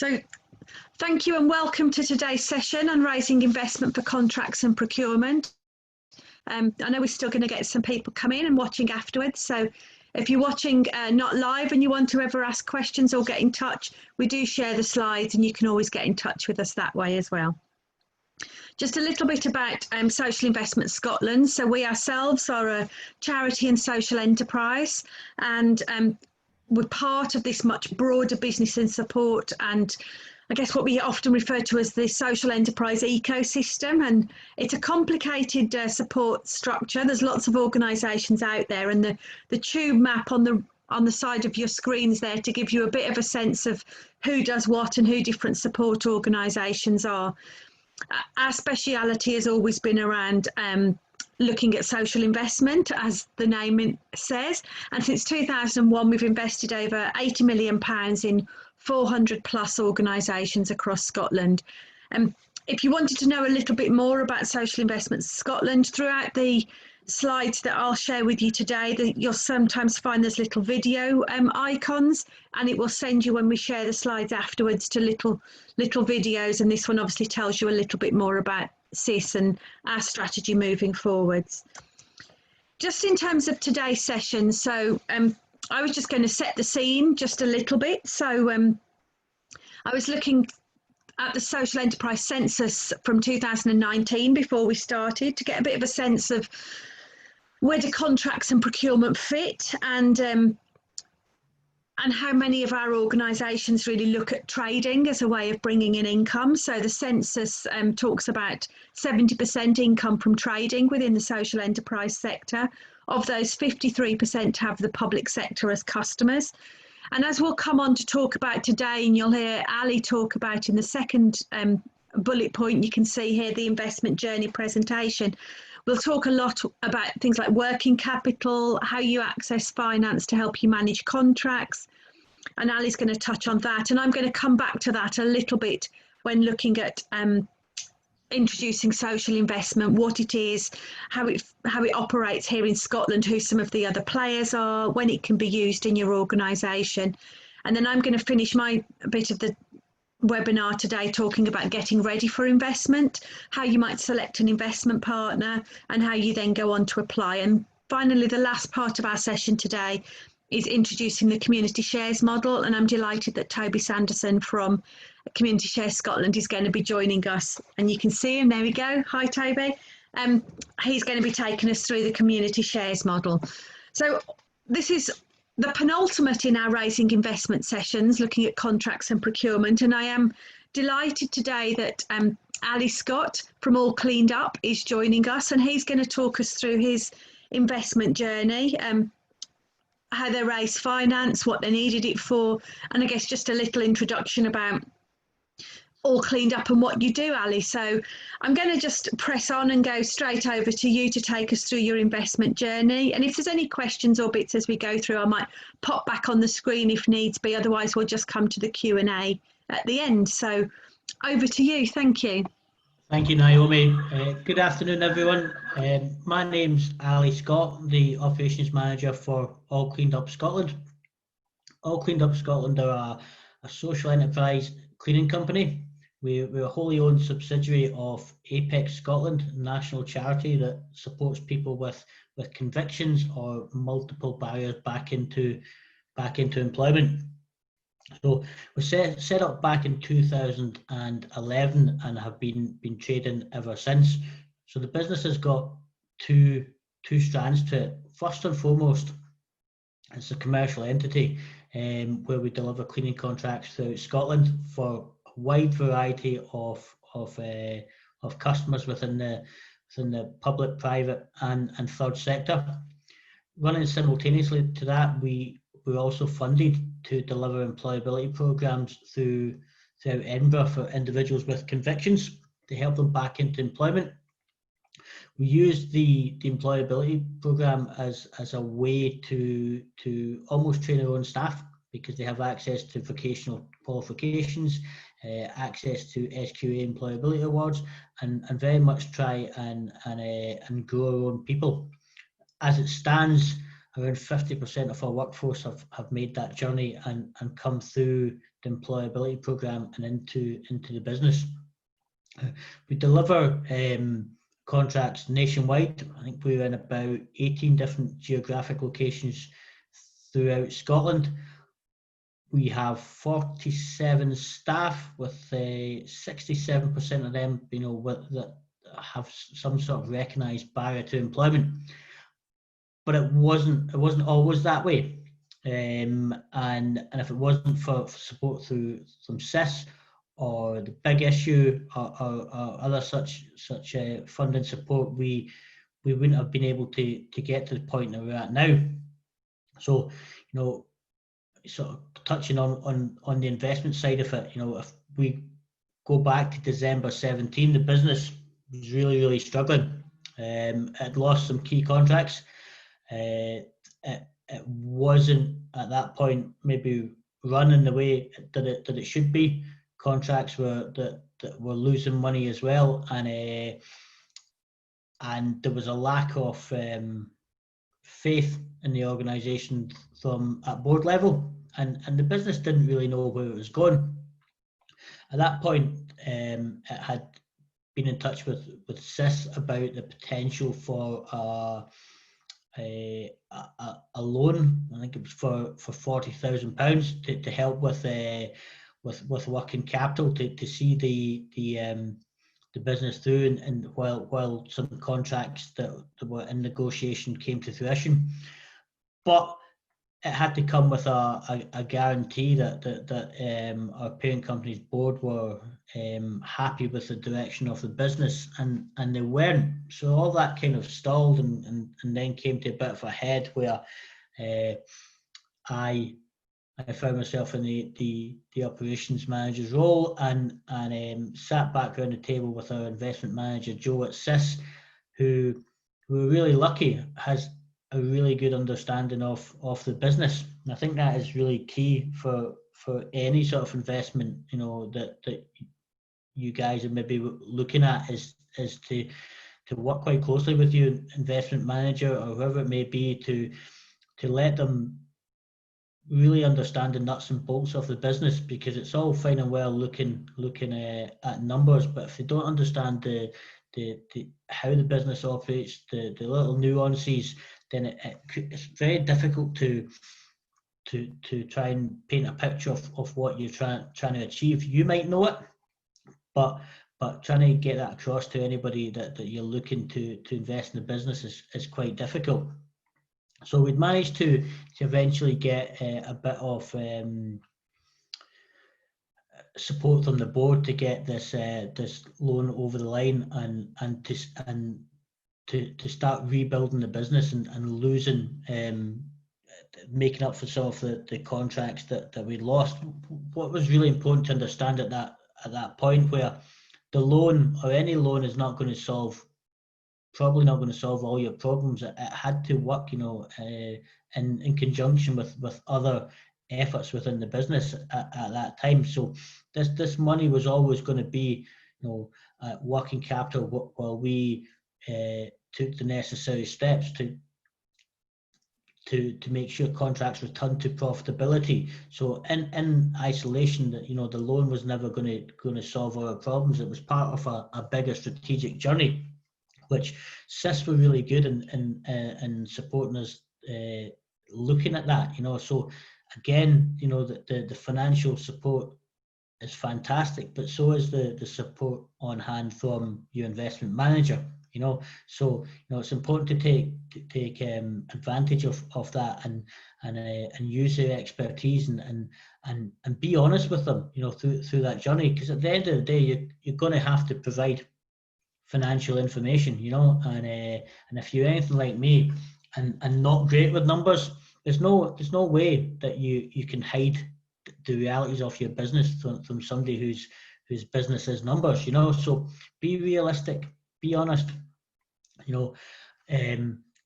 So thank you and welcome to today's session on raising investment for contracts and procurement. I know we're still going to get some people come in and watching afterwards. So if you're watching not live and you want to ever ask questions or get in touch, we do share the slides and you can always get in touch with us that way as well. Just a little bit about Social Investment Scotland. So we ourselves are a charity and social enterprise, and we're part of this much broader business and support, and I guess what we often refer to as the social enterprise ecosystem. And it's a complicated support structure. There's lots of organisations out there, and the tube map on the side of your screen is there to give you a bit of a sense of who does what and who different support organisations are. Our speciality has always been around looking at social investment, as the name says, and since 2001 we've invested over £80 million in 400 plus organisations across Scotland. If you wanted to know a little bit more about Social Investment Scotland, throughout the slides that I'll share with you today, you'll sometimes find there's little video icons, and it will send you, when we share the slides afterwards, to little videos, and this one obviously tells you a little bit more about SIS and our strategy moving forwards. Just in terms of today's session, so I was just going to set the scene just a little bit. So I was looking at the social enterprise census from 2019 before we started, to get a bit of a sense of where do contracts and procurement fit, and how many of our organisations really look at trading as a way of bringing in income. So the census talks about 70% income from trading within the social enterprise sector. Of those, 53% have the public sector as customers. And as we'll come on to talk about today, and you'll hear Ali talk about in the second bullet point, you can see here the investment journey presentation. We'll talk a lot about things like working capital, how you access finance to help you manage contracts. And Ali's going to touch on that. And I'm going to come back to that a little bit when looking at introducing social investment, what it is, how it operates here in Scotland, who some of the other players are, when it can be used in your organisation. And then I'm going to finish my bit of the webinar today talking about getting ready for investment, how you might select an investment partner, and how you then go on to apply. And finally, the last part of our session today is introducing the community shares model, and I'm delighted that Toby Sanderson from Community Shares Scotland is going to be joining us, and you can see him, there we go. Hi Toby. He's going to be taking us through the community shares model. So this is the penultimate in our raising investment sessions, looking at contracts and procurement, and I am delighted today that Ali Scott from All Cleaned Up is joining us, and he's going to talk us through his investment journey, how they raised finance, what they needed it for, and I guess just a little introduction about All Cleaned Up and what you do, Ali. So I'm going to just press on and go straight over to you to take us through your investment journey. And if there's any questions or bits as we go through, I might pop back on the screen if needs be. Otherwise, we'll just come to the Q&A at the end. So over to you. Thank you. Thank you, Naomi. Good afternoon, everyone. My name's Ali Scott, the Operations Manager for All Cleaned Up Scotland. All Cleaned Up Scotland are a social enterprise cleaning company. We're a wholly owned subsidiary of Apex Scotland, a national charity that supports people with convictions or multiple barriers back into employment. So we set up back in 2011 and have been trading ever since. So the business has got two strands to it. First and foremost, it's a commercial entity where we deliver cleaning contracts throughout Scotland for a wide variety of customers within the public, private, and third sector. Running simultaneously to that, we're also funded to deliver employability programs throughout Edinburgh for individuals with convictions to help them back into employment. We use the employability program as a way to almost train our own staff, because they have access to vocational qualifications, access to SQA employability awards, and very much try and grow our own people. As it stands, around 50% of our workforce have made that journey and come through the employability programme and into the business. We deliver contracts nationwide. I think we're in about 18 different geographic locations throughout Scotland. We have 47 staff, with 67% of them, that have some sort of recognised barrier to employment. But it wasn't always that way. And if it wasn't for support from CIS or the big issue or other such funding support, we wouldn't have been able to get to the point that we're at now. So, sort of touching on the investment side of it, if we go back to December 17, the business was really struggling. It had lost some key contracts. It wasn't at that point maybe running the way that it should be. Contracts that were losing money as well, and there was a lack of faith in the organisation from at board level, and the business didn't really know where it was going. At that point, it had been in touch with CIS about the potential for a loan. I think it was for £40,000 to help with working capital to see the business through, and while some contracts that were in negotiation came to fruition. But it had to come with a guarantee that our parent company's board were happy with the direction of the business, and they weren't. So all that kind of stalled, and then came to a bit of a head where I found myself in the operations manager's role, and sat back around the table with our investment manager Joe at CIS, who we're really lucky has a really good understanding of the business. And I think that is really key for any sort of investment, that you guys are maybe looking at, is to work quite closely with your investment manager or whoever it may be, to let them really understand the nuts and bolts of the business, because it's all fine and well looking at numbers, but if they don't understand the how the business operates, the little nuances, then it's very difficult to try and paint a picture of what you're trying to achieve. You might know it, but trying to get that across to anybody that you're looking to invest in the business is quite difficult. So we'd managed to eventually get a bit of support from the board to get this loan over the line, and to start rebuilding the business and losing, making up for some of the contracts that we'd lost. What was really important to understand at that point, where the loan, or any loan, is not going to probably not going to solve all your problems. It had to work, in conjunction with other efforts within the business at that time. So this money was always going to be, working capital, while we took the necessary steps to make sure contracts returned to profitability. So in isolation, that the loan was never going to solve our problems. It was part of a bigger strategic journey, which CIS were really good in supporting us looking at that. So again, the financial support is fantastic, but so is the support on hand from your investment manager. So it's important to take advantage of that, and use their expertise, and be honest with them, through that journey, because at the end of the day, you're going to have to provide financial information, and if you're anything like me and not great with numbers, there's no way that you can hide the realities of your business from somebody whose business is numbers. So be realistic, be honest.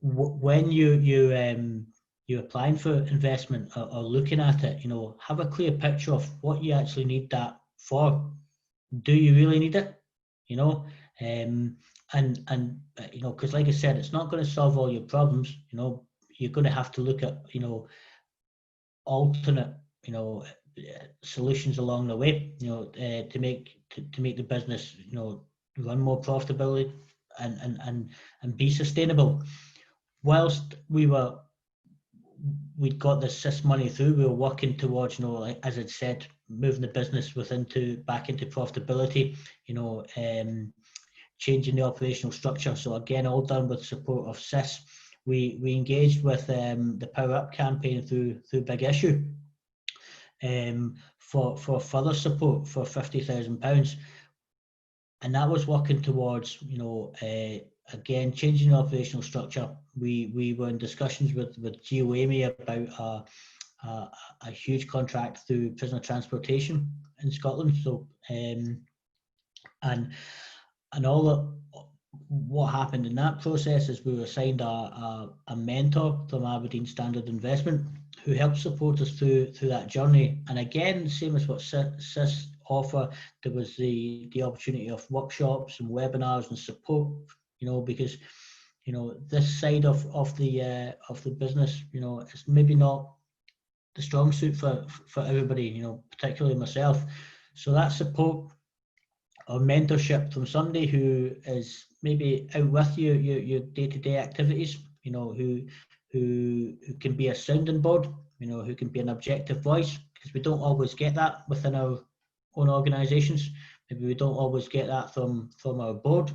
When you're applying for investment or looking at it, have a clear picture of what you actually need that for. Do you really need it? Because like I said, it's not going to solve all your problems. you're going to have to look at, alternate, solutions along the way, to make the business, run more profitably and be sustainable. Whilst we'd got the CIS money through, we were working towards, like, as I'd said, moving the business back into profitability, changing the operational structure. So again, all done with support of CIS. We engaged with the Power Up campaign through Big Issue for further support for £50,000, and that was working towards, again, changing the operational structure. We were in discussions with GOAMI about a huge contract through prisoner transportation in Scotland. So and all what happened in that process is we were assigned a mentor from Aberdeen Standard Investment who helped support us through that journey. And again, same as what CIS offer, there was the opportunity of workshops and webinars and support, because this side of the business, is maybe not the strong suit for everybody, particularly myself. So that support or mentorship from somebody who is maybe out with you, your day-to-day activities, who can be a sounding board, who can be an objective voice, because we don't always get that within our own organisations. Maybe we don't always get that from our board,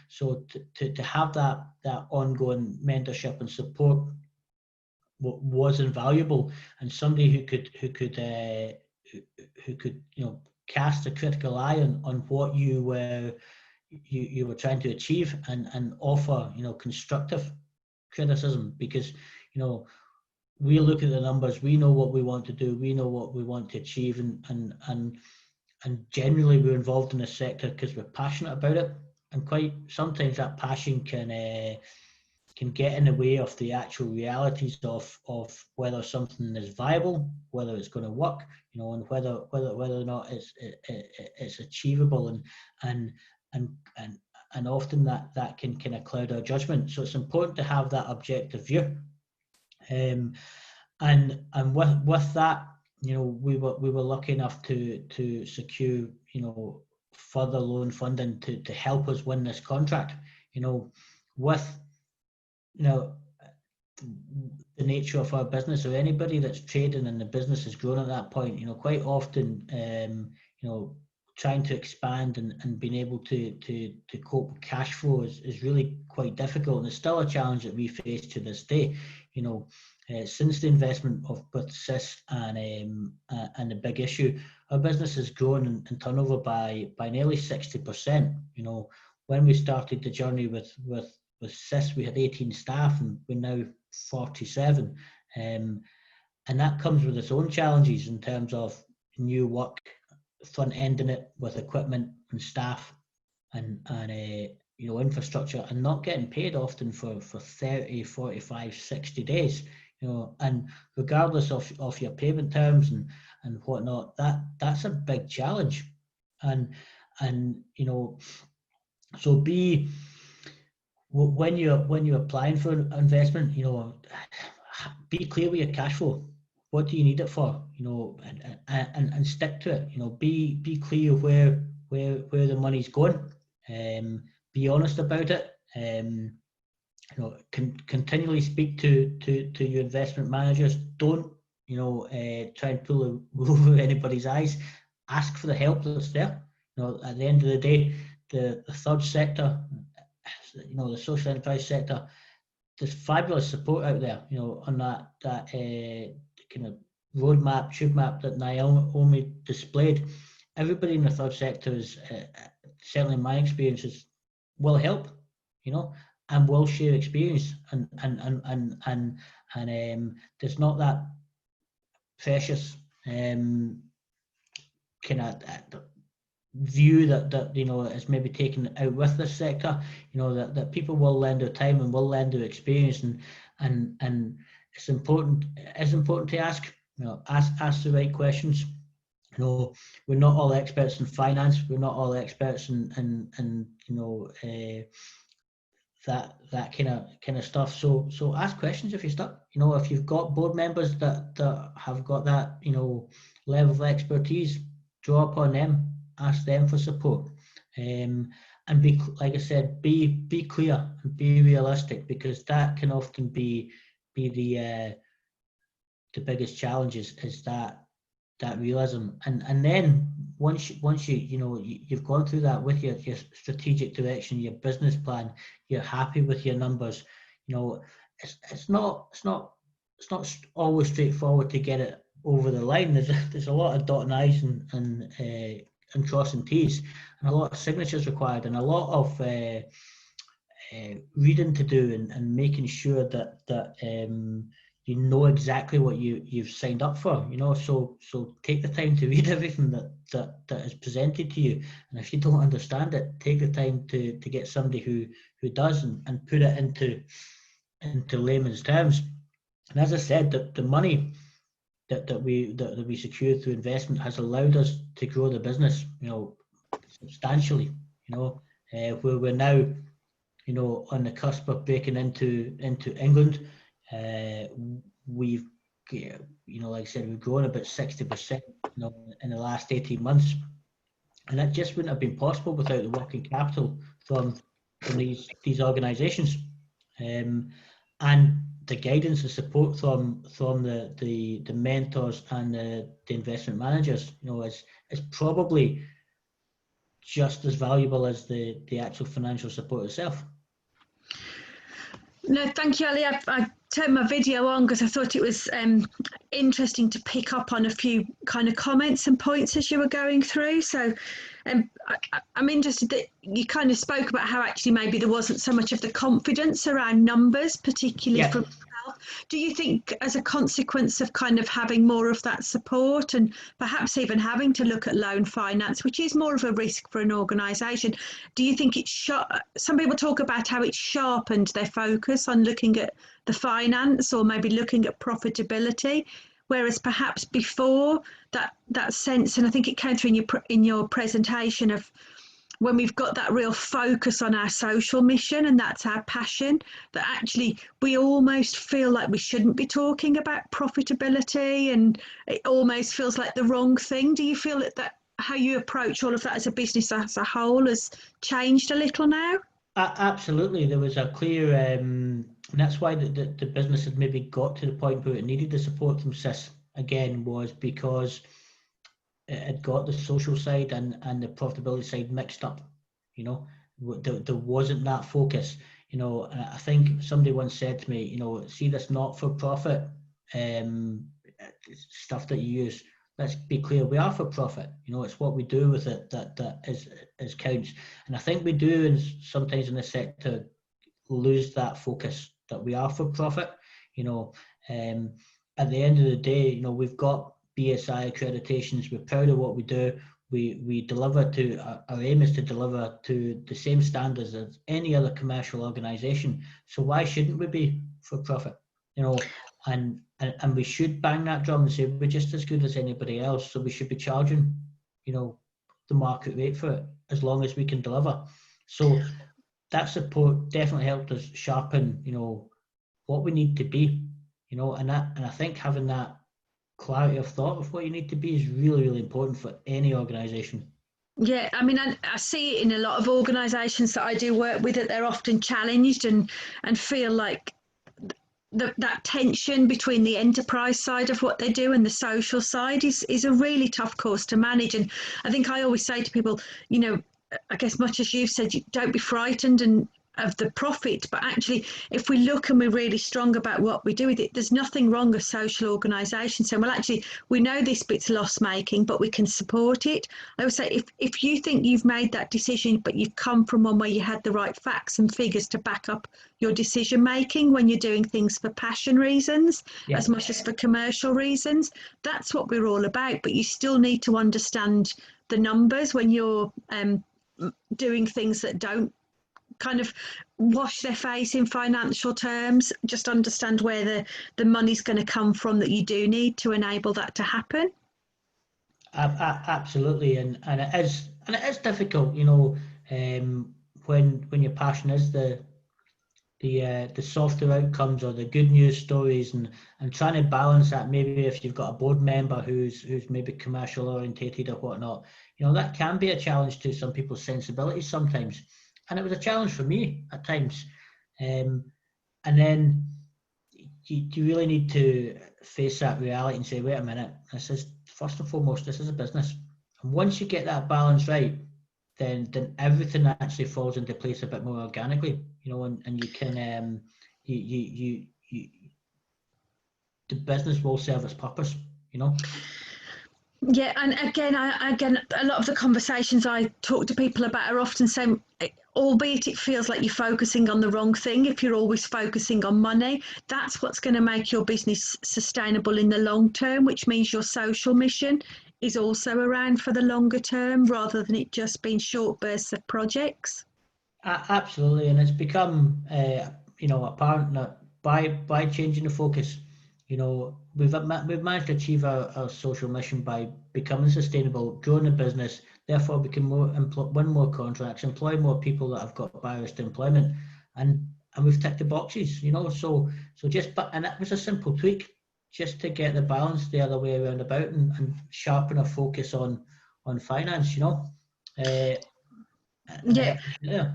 So to have that ongoing mentorship and support was invaluable, and somebody who could cast a critical eye on what you were trying to achieve and offer constructive criticism, because we look at the numbers, we know what we want to do, we know what we want to achieve, and generally we're involved in this sector because we're passionate about it, and quite sometimes that passion can get in the way of the actual realities of whether something is viable, whether it's going to work, and whether or not it's achievable, and often that can kind of cloud our judgment. So it's important to have that objective view, and with that, we were lucky enough to secure further loan funding to help us win this contract. With the nature of our business, or anybody that's trading and the business has grown at that point, quite often, trying to expand and being able to cope with cash flow is really quite difficult, and it's still a challenge that we face to this day. Since the investment with CIS and the Big Issue, our business has grown in turnover by nearly 60%. When we started the journey with CIS, we had 18 staff, and we're now 47, and that comes with its own challenges in terms of new work, front ending it with equipment and staff and infrastructure, and not getting paid often for 30, 45, 60 days, and regardless of your payment terms and whatnot, that's a big challenge. And so when you're applying for an investment, be clear with your cash flow. What do you need it for? And stick to it. Be clear where the money's going. Be honest about it. Continually speak to your investment managers. Don't try and pull a wool over anybody's eyes. Ask for the help that's there. At the end of the day, the third sector, the social enterprise sector, there's fabulous support out there, on that kind of roadmap, tube map that Naomi displayed. Everybody in the third sector is, certainly in my experiences, will help, and will share experience, and there's not that precious kind of view that is maybe taken out with this sector, that people will lend their time and will lend their experience, and it's important to ask the right questions. We're not all experts in finance, we're not all experts in that kind of stuff. So ask questions if you're stuck. You know, if you've got board members that have got that, you know, level of expertise, draw upon them, ask them for support, and be, like I said, be clear and be realistic, because that can often be the biggest challenge is that realism. And then once you know you've gone through that with your strategic direction, your business plan, you're happy with your numbers, you know, it's not always straightforward to get it over the line. There's a lot of dotting I's and crossing T's, and a lot of signatures required, and a lot of reading to do, and making sure that you know exactly what you've signed up for. You know, so take the time to read everything that is presented to you, and if you don't understand it, take the time to get somebody who does, and put it into layman's terms. And as I said, the money that we secured through investment has allowed us to grow the business, you know, substantially. You know, where we're now, you know, on the cusp of breaking into England. We've, you know, like I said, we've grown about 60%, you know, in the last 18 months, and that just wouldn't have been possible without the working capital from these organisations, and the guidance and support from the mentors and the investment managers. You know, is probably just as valuable as the actual financial support itself. No, thank you, Ali. I turned my video on because I thought it was interesting to pick up on a few kind of comments and points as you were going through. So I'm interested that you kind of spoke about how actually maybe there wasn't so much of the confidence around numbers, particularly from yourself. Do you think as a consequence of kind of having more of that support, and perhaps even having to look at loan finance, which is more of a risk for an organisation, do you think some people talk about how it sharpened their focus on looking at the finance, or maybe looking at profitability, whereas perhaps before that sense, and I think it came through in your presentation, of when we've got that real focus on our social mission and that's our passion, that actually we almost feel like we shouldn't be talking about profitability, and it almost feels like the wrong thing. Do you feel that how you approach all of that as a business as a whole has changed a little now? Absolutely. There was a clear, and that's why the business had maybe got to the point where it needed the support from SIS again, was because it had got the social side and the profitability side mixed up. You know, there wasn't that focus. You know, and I think somebody once said to me, you know, see this not-for-profit stuff that you use. Let's be clear, we are for profit. You know, it's what we do with it that is counts. And I think we do, and sometimes in the sector, lose that focus that we are for profit. You know, at the end of the day, you know, we've got BSI accreditations. We're proud of what we do. We deliver to, our aim is to deliver to the same standards as any other commercial organisation. So why shouldn't we be for profit? You know, and we should bang that drum and say we're just as good as anybody else. So we should be charging, you know, the market rate for it, as long as we can deliver. So that support definitely helped us sharpen, you know, what we need to be, you know, and I think having that clarity of thought of what you need to be is really, really important for any organisation. Yeah, I mean, I see it in a lot of organisations that I do work with, that they're often challenged and feel like that tension between the enterprise side of what they do and the social side is a really tough course to manage. And I think I always say to people, you know, I guess much as you've said, don't be frightened of the profit, but actually if we look and we're really strong about what we do with it, there's nothing wrong with social organisation. So, well, actually we know this bit's loss making, but we can support it. I would say if you think you've made that decision, but you've come from one where you had the right facts and figures to back up your decision making when you're doing things for passion reasons, as much as for commercial reasons, that's what we're all about. But you still need to understand the numbers when you're doing things that don't kind of wash their face in financial terms. Just understand where the money's going to come from that you do need to enable that to happen. Absolutely, and it is difficult, you know, when your passion is the the softer outcomes or the good news stories, and trying to balance that. Maybe if you've got a board member who's maybe commercial orientated or whatnot, that can be a challenge to some people's sensibilities sometimes, and it was a challenge for me at times. And then you really need to face that reality and say, wait a minute, this is first and foremost, this is a business, and once you get that balance right, then everything actually falls into place a bit more organically, and you can you the business will serve its purpose. Yeah, and again, a lot of the conversations I talk to people about are often saying, albeit it feels like you're focusing on the wrong thing, if you're always focusing on money, that's what's going to make your business sustainable in the long term, which means your social mission is also around for the longer term rather than it just being short bursts of projects. Absolutely, and it's become apparent that by changing the focus, we've managed to achieve our social mission by becoming sustainable, growing the business. Therefore, we can win more contracts, employ more people that have got barriers to employment, and we've ticked the boxes. So and that was a simple tweak, just to get the balance the other way around about, and sharpen our focus on finance. Yeah.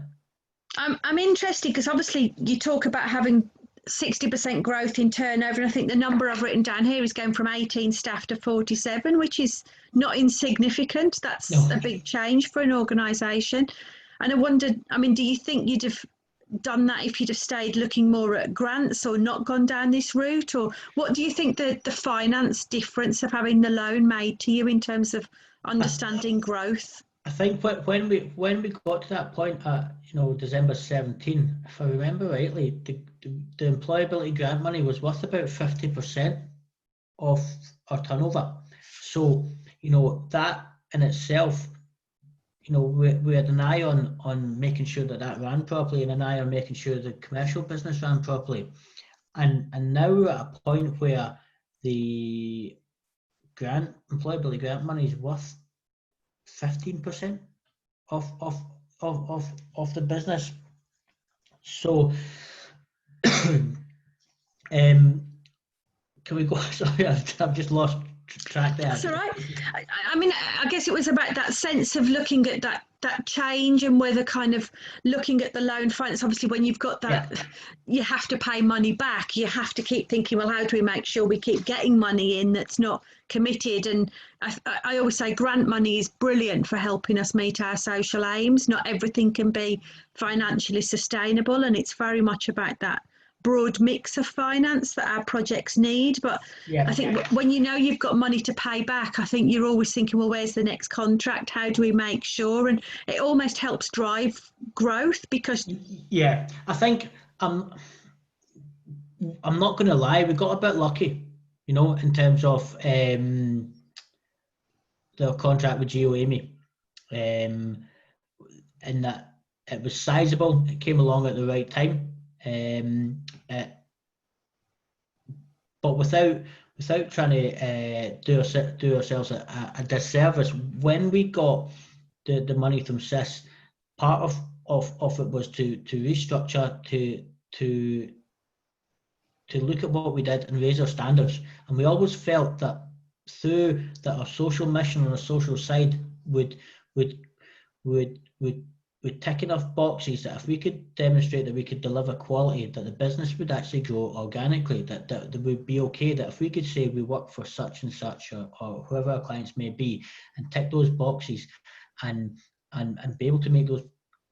I'm interested because obviously you talk about having 60% growth in turnover, and I think the number I've written down here is going from 18 staff to 47, which is not insignificant. That's a big change for an organisation. And I wondered, do you think you'd have done that if you'd have stayed looking more at grants or not gone down this route? Or what do you think the finance difference of having the loan made to you in terms of understanding growth? I think when we got to that point at December 17, if I remember rightly, the employability grant money was worth about 50% of our turnover. So that in itself, we had an eye on making sure that ran properly, and an eye on making sure the commercial business ran properly. And now we're at a point where the employability grant money is worth 15% of the business. So can we go? Sorry, I've just lost track there. That's all right. I guess it was about that sense of looking at that change, and whether kind of looking at the loan finance. Obviously, when you've got that, you have to pay money back. You have to keep thinking, well, how do we make sure we keep getting money in that's not committed? And I always say grant money is brilliant for helping us meet our social aims. Not everything can be financially sustainable, and it's very much about that broad mix of finance that our projects need. But I think when you've got money to pay back, I think you're always thinking, well, where's the next contract? How do we make sure? And it almost helps drive growth because I think I'm not going to lie, we got a bit lucky, in terms of the contract with GeoAmy, in that it was sizable, it came along at the right time. But without trying to do ourselves a disservice, when we got the money from SIS, part of it was to restructure, to look at what we did and raise our standards. And we always felt that through that our social mission on the social side would tick enough boxes that if we could demonstrate that we could deliver quality, that the business would actually grow organically, that would be okay, that if we could say we work for such and such or whoever our clients may be, and tick those boxes and be able to make those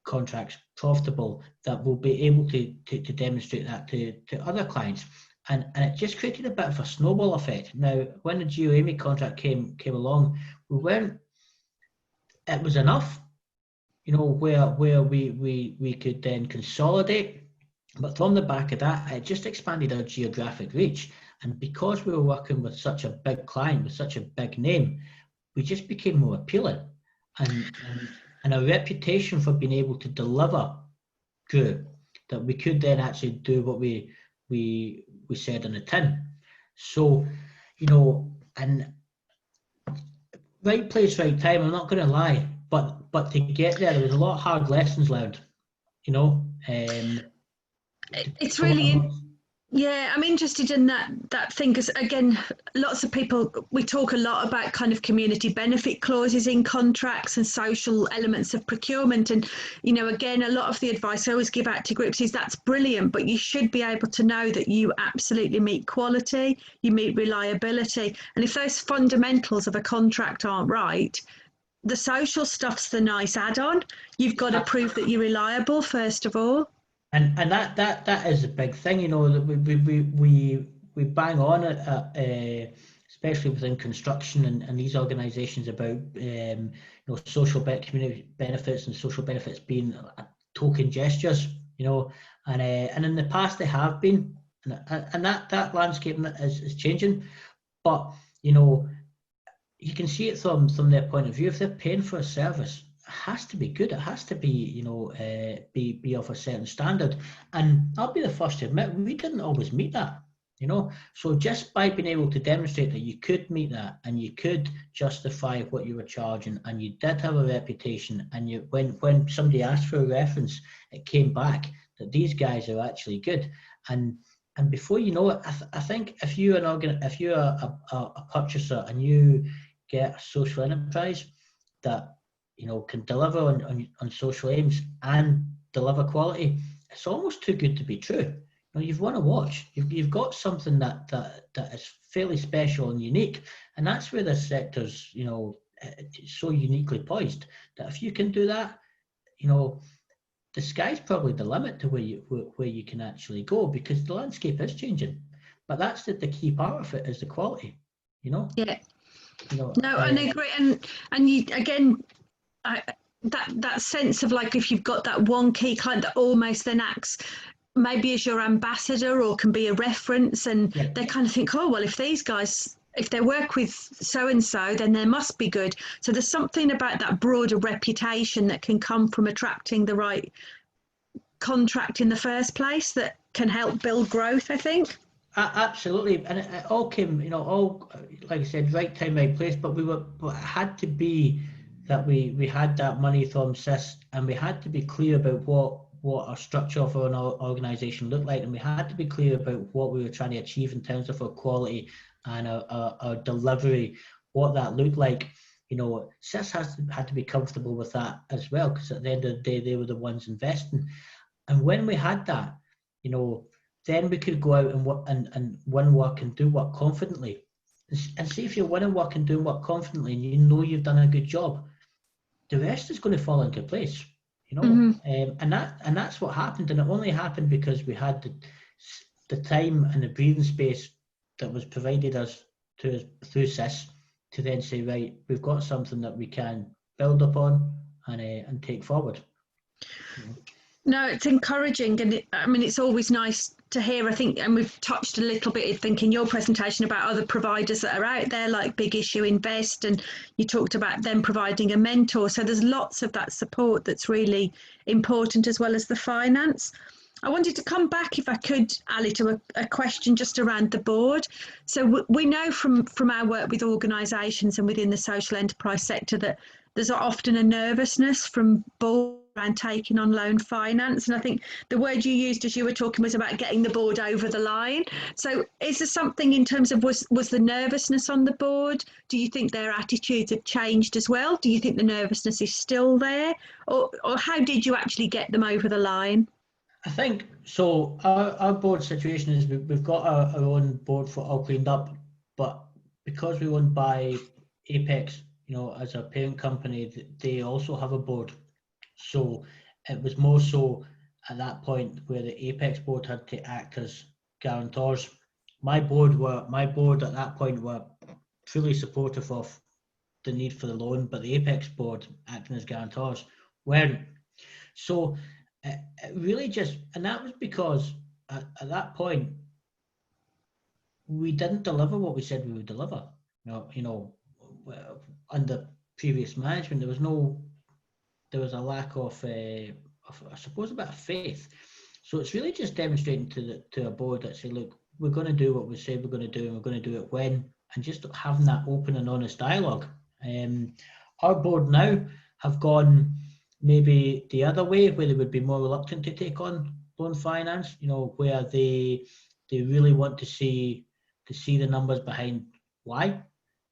contracts profitable, that we'll be able to demonstrate that to other clients. And it just created a bit of a snowball effect. Now, when the GeoAmy contract came along, it was enough, where we could then consolidate. But from the back of that, it just expanded our geographic reach. And because we were working with such a big client, with such a big name, we just became more appealing. And our reputation for being able to deliver grew, that we could then actually do what we said in the tin. So, and right place, right time, I'm not going to lie, but to get there was a lot of hard lessons learned, It's to what really avoid. Yeah, I'm interested in that thing because again, lots of people we talk a lot about kind of community benefit clauses in contracts and social elements of procurement, and again, a lot of the advice I always give out to groups is that's brilliant, but you should be able to know that you absolutely meet quality, you meet reliability, and if those fundamentals of a contract aren't right, the social stuff's the nice add-on. You've got to prove that you're reliable first of all. And that is a big thing, that we bang on especially within construction and these organisations about social community benefits and social benefits being token gestures, and in the past they have been, and that landscape is changing, but you can see it from their point of view. If they're paying for a service, it has to be good. It has to be, be of a certain standard. And I'll be the first to admit, we didn't always meet that, So just by being able to demonstrate that you could meet that and you could justify what you were charging and you did have a reputation, and when somebody asked for a reference, it came back that these guys are actually good. And before you know it, I think if you're a purchaser and you get a social enterprise that can deliver on social aims and deliver quality, it's almost too good to be true. You've won a watch. You've got something that is fairly special and unique, and that's where this sector's so uniquely poised that if you can do that, the sky's probably the limit to where you can actually go, because the landscape is changing. But that's the key part of it, is the quality. Yeah. No, and I agree, and you again, that sense of like if you've got that one key client that almost then acts maybe as your ambassador or can be a reference, and they kind of think, oh well, if these guys, if they work with so and so, then they must be good. So there's something about that broader reputation that can come from attracting the right contract in the first place that can help build growth, I think. Absolutely, and it all came, all, like I said, right time, right place. But it had to be that we had that money from CIS, and we had to be clear about what our structure of our organisation looked like, and we had to be clear about what we were trying to achieve in terms of our quality and our delivery, what that looked like. CIS had to be comfortable with that as well, because at the end of the day, they were the ones investing. And when we had that, then we could go out and win work and do work confidently. And see, if you're winning work and doing work confidently, and you've done a good job, the rest is going to fall into place. And that's what happened, and it only happened because we had the time and the breathing space that was provided us through CIS to then say, right, we've got something that we can build upon and take forward. No, it's encouraging, and it's always nice to hear. I think, and we've touched a little bit, I think, in your presentation about other providers that are out there, like Big Issue Invest, and you talked about them providing a mentor. So there's lots of that support that's really important, as well as the finance. I wanted to come back, if I could, Ali, to a question just around the board. So we know from our work with organisations and within the social enterprise sector that there's often a nervousness from board around taking on loan finance. And I think the word you used as you were talking was about getting the board over the line. So is there something in terms of, was the nervousness on the board? Do you think their attitudes have changed as well? Do you think the nervousness is still there? Or how did you actually get them over the line? I think so. Our board situation is we've got our own board for All Cleaned Up, but because we're owned by Apex, as a parent company, they also have a board. So it was more so at that point where the Apex board had to act as guarantors. My board at that point were fully supportive of the need for the loan, but the Apex board acting as guarantors weren't. So it really just, and that was because at that point we didn't deliver what we said we would deliver. Under previous management, there was a lack of I suppose, a bit of faith. So it's really just demonstrating to a board that say, look, we're going to do what we say we're going to do, and we're going to do it when, and just having that open and honest dialogue. Our board now have gone maybe the other way, where they would be more reluctant to take on loan finance, where they really want to see the numbers behind why.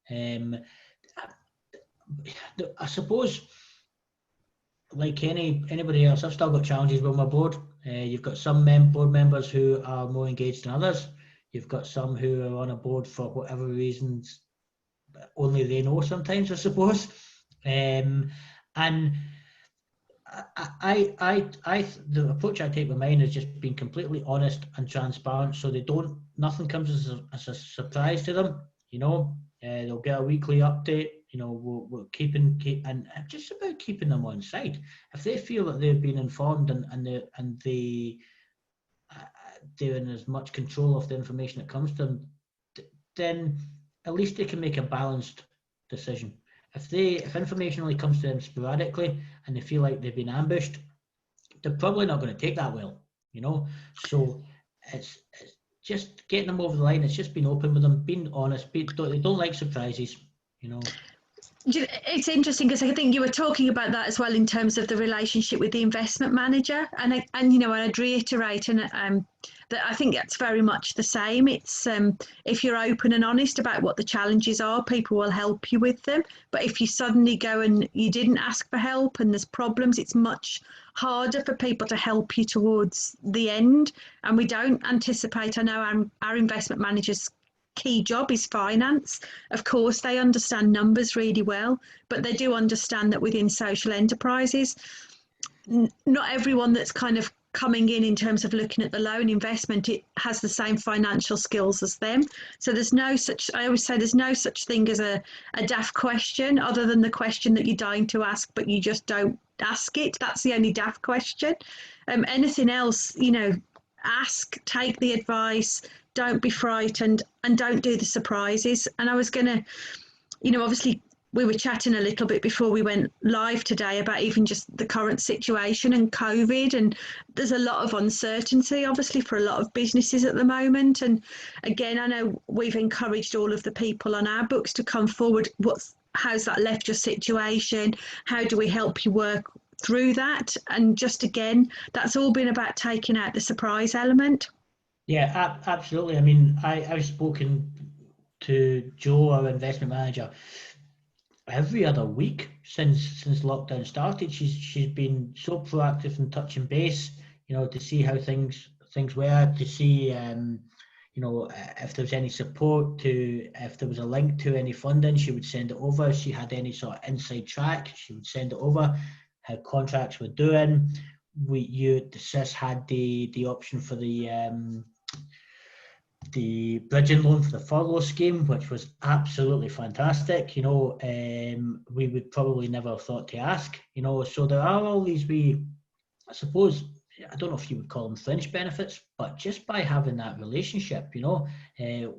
I suppose, like anybody else, I've still got challenges with my board. You've got some board members who are more engaged than others. You've got some who are on a board for whatever reasons only they know sometimes, I suppose. And the approach I take with mine is just being completely honest and transparent, so nothing comes as a surprise to them. They'll get a weekly update. We're keeping just about keeping them on side. If they feel that they've been informed and they're in as much control of the information that comes to them, then at least they can make a balanced decision. If information only comes to them sporadically and they feel like they've been ambushed, they're probably not going to take that well, So it's just getting them over the line. It's just being open with them, being honest. They don't like surprises, It's interesting because I think you were talking about that as well in terms of the relationship with the investment manager, and I'd reiterate that I think that's very much the same. It's if you're open and honest about what the challenges are, people will help you with them. But if you suddenly go and you didn't ask for help and there's problems, it's much harder for people to help you towards the end. And we don't anticipate. I know our investment managers' key job is finance. Of course, they understand numbers really well, but they do understand that within social enterprises, not everyone that's kind of coming in terms of looking at the loan investment, it has the same financial skills as them. So I always say there's no such thing as a daft question, other than the question that you're dying to ask, but you just don't ask it. That's the only daft question. Anything else, ask, take the advice, don't be frightened, and don't do the surprises. And I was going to, obviously we were chatting a little bit before we went live today about even just the current situation and COVID, and there's a lot of uncertainty obviously for a lot of businesses at the moment. And again, I know we've encouraged all of the people on our books to come forward. How's that left your situation? How do we help you work through that? And just again, that's all been about taking out the surprise element. Yeah, absolutely. I mean, I've spoken to Jo, our investment manager, every other week since lockdown started. She's been so proactive in touching base, to see how things were, to see if there's any support, if there was a link to any funding, she would send it over. She had any sort of inside track, she would send it over. How contracts were doing. The SIS had the option for the bridging loan for the furlough scheme, which was absolutely fantastic. We would probably never have thought to ask. So there are all these I suppose, I don't know if you would call them fringe benefits, but just by having that relationship,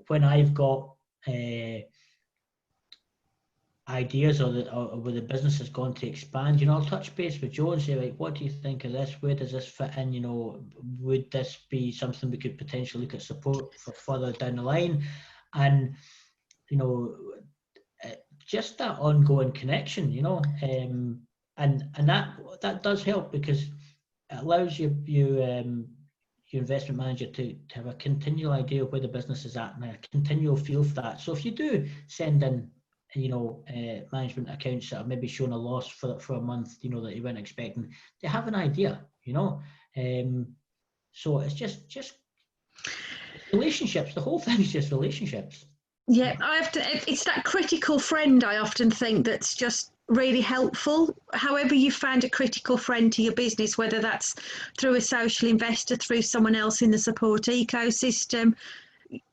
when I've got ideas or where the business is going to expand, I'll touch base with Jo and say, like, what do you think of this? Where does this fit in? Would this be something we could potentially look at support for further down the line? And just that ongoing connection, and that does help, because it allows your investment manager to have a continual idea of where the business is at and a continual feel for that. So if you do send in management accounts that are maybe showing a loss for a month, that you weren't expecting, they have an idea, so it's just relationships. The whole thing is just relationships. Yeah, it's that critical friend, I often think, that's just really helpful. However you found a critical friend to your business, whether that's through a social investor, through someone else in the support ecosystem,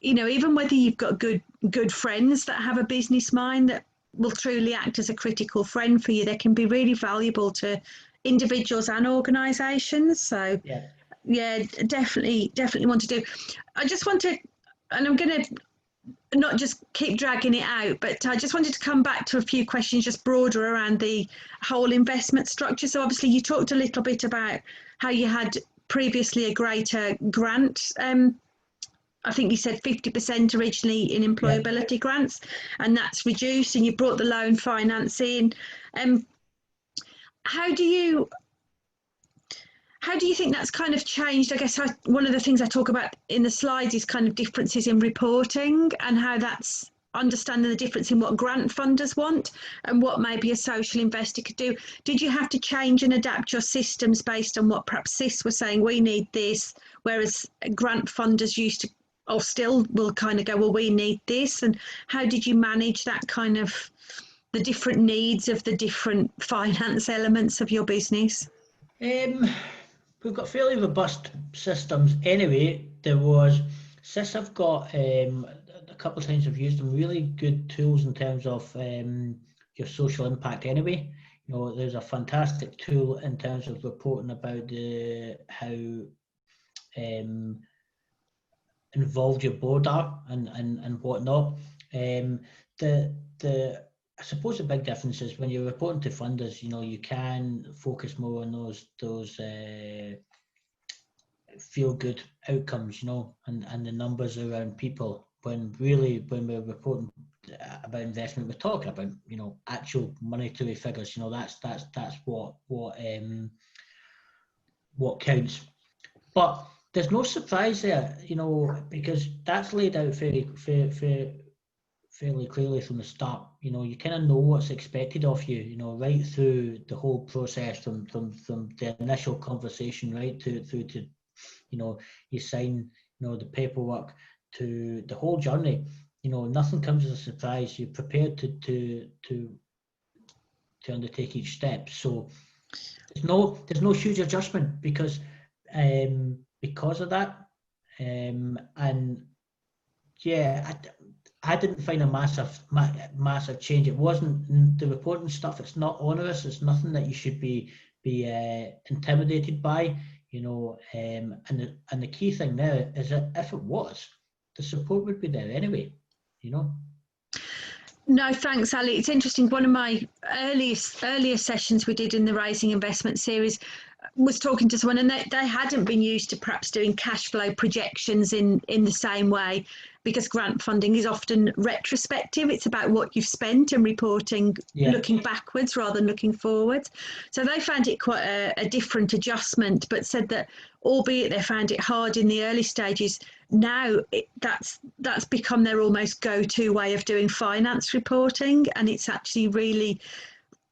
even whether you've got good friends that have a business mind that will truly act as a critical friend for you, they can be really valuable to individuals and organisations. So yeah, definitely want to do. I just want to, and I'm going to not just keep dragging it out, but I just wanted to come back to a few questions just broader around the whole investment structure. So obviously you talked a little bit about how you had previously a greater grant, I think you said 50% originally in employability grants, and that's reduced, and you brought the loan finance in. How how do you think that's kind of changed? I guess one of the things I talk about in the slides is kind of differences in reporting and how that's understanding the difference in what grant funders want and what maybe a social investor could do. Did you have to change and adapt your systems based on what perhaps CIS were saying, we need this, whereas grant funders used to, or still will kind of go, well, we need this? And how did you manage that kind of the different needs of the different finance elements of your business? We've got fairly robust systems anyway. CIS have got, a couple of times I've used them, really good tools in terms of your social impact anyway. There's a fantastic tool in terms of reporting about how involved your board are and whatnot. I suppose the big difference is when you're reporting to funders, you can focus more on those feel good outcomes, and the numbers around people. When we're reporting about investment, we're talking about actual monetary figures. That's what counts. But there's no surprise there, because that's laid out fairly clearly from the start. You kind of know what's expected of you, right through the whole process, from the initial conversation right through to you sign the paperwork, to the whole journey. Nothing comes as a surprise. You're prepared to undertake each step. So there's no huge adjustment because of that. And yeah, I didn't find a massive change. It wasn't the reporting stuff. It's not onerous. It's nothing that you should be intimidated by. And the key thing there is that if it was, the support would be there anyway. No, thanks, Ali. It's interesting. One of my earlier sessions we did in the Raising Investment series was talking to someone, and they hadn't been used to perhaps doing cash flow projections in the same way, because grant funding is often retrospective. It's about what you've spent and reporting, looking backwards rather than looking forwards. So they found it quite a different adjustment, but said that albeit they found it hard in the early stages, now that's become their almost go-to way of doing finance reporting, and it's actually really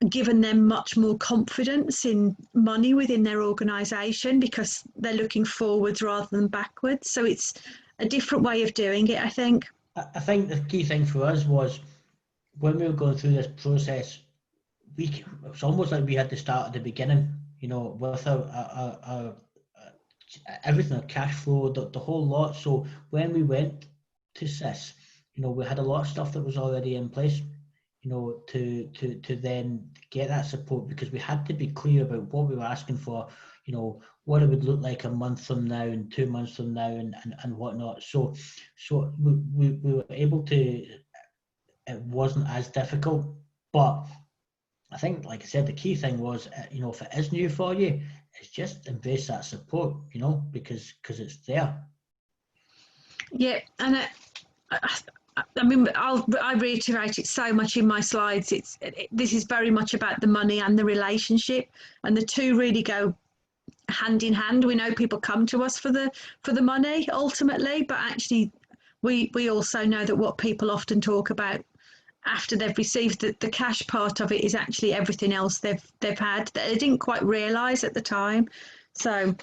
given them much more confidence in money within their organisation because they're looking forwards rather than backwards. So it's a different way of doing it, I think. I think the key thing for us was when we were going through this process, it was almost like we had to start at the beginning, with our everything, our cash flow, the whole lot. So when we went to CIS, we had a lot of stuff that was already in place, to then get that support, because we had to be clear about what we were asking for, what it would look like a month from now and 2 months from now and whatnot. So we were able to, it wasn't as difficult. But I think, like I said, the key thing was, if it is new for you, it's just embrace that support, because it's there. Yeah, and I mean, I reiterate it so much in my slides. This is very much about the money and the relationship, and the two really go hand in hand. We know people come to us for the money ultimately, but actually we also know that what people often talk about after they've received the cash part of it is actually everything else they've had that they didn't quite realise at the time. So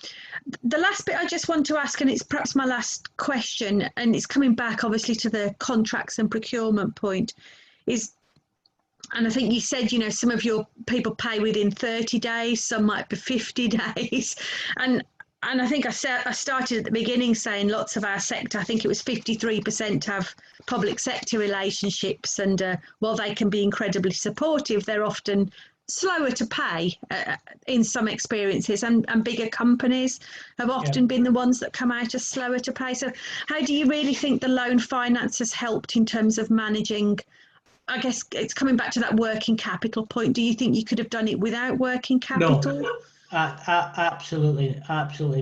the last bit I just want to ask, and it's perhaps my last question, and it's coming back obviously to the contracts and procurement point, is, and I think you said, some of your people pay within 30 days, some might be 50 days. And I think I started at the beginning saying lots of our sector, I think it was 53% have public sector relationships. And while they can be incredibly supportive, they're often slower to pay in some experiences, and bigger companies have often been the ones that come out as slower to pay. So how do you really think the loan finance has helped in terms of managing, I guess it's coming back to that working capital point? Do you think you could have done it without working capital? No, absolutely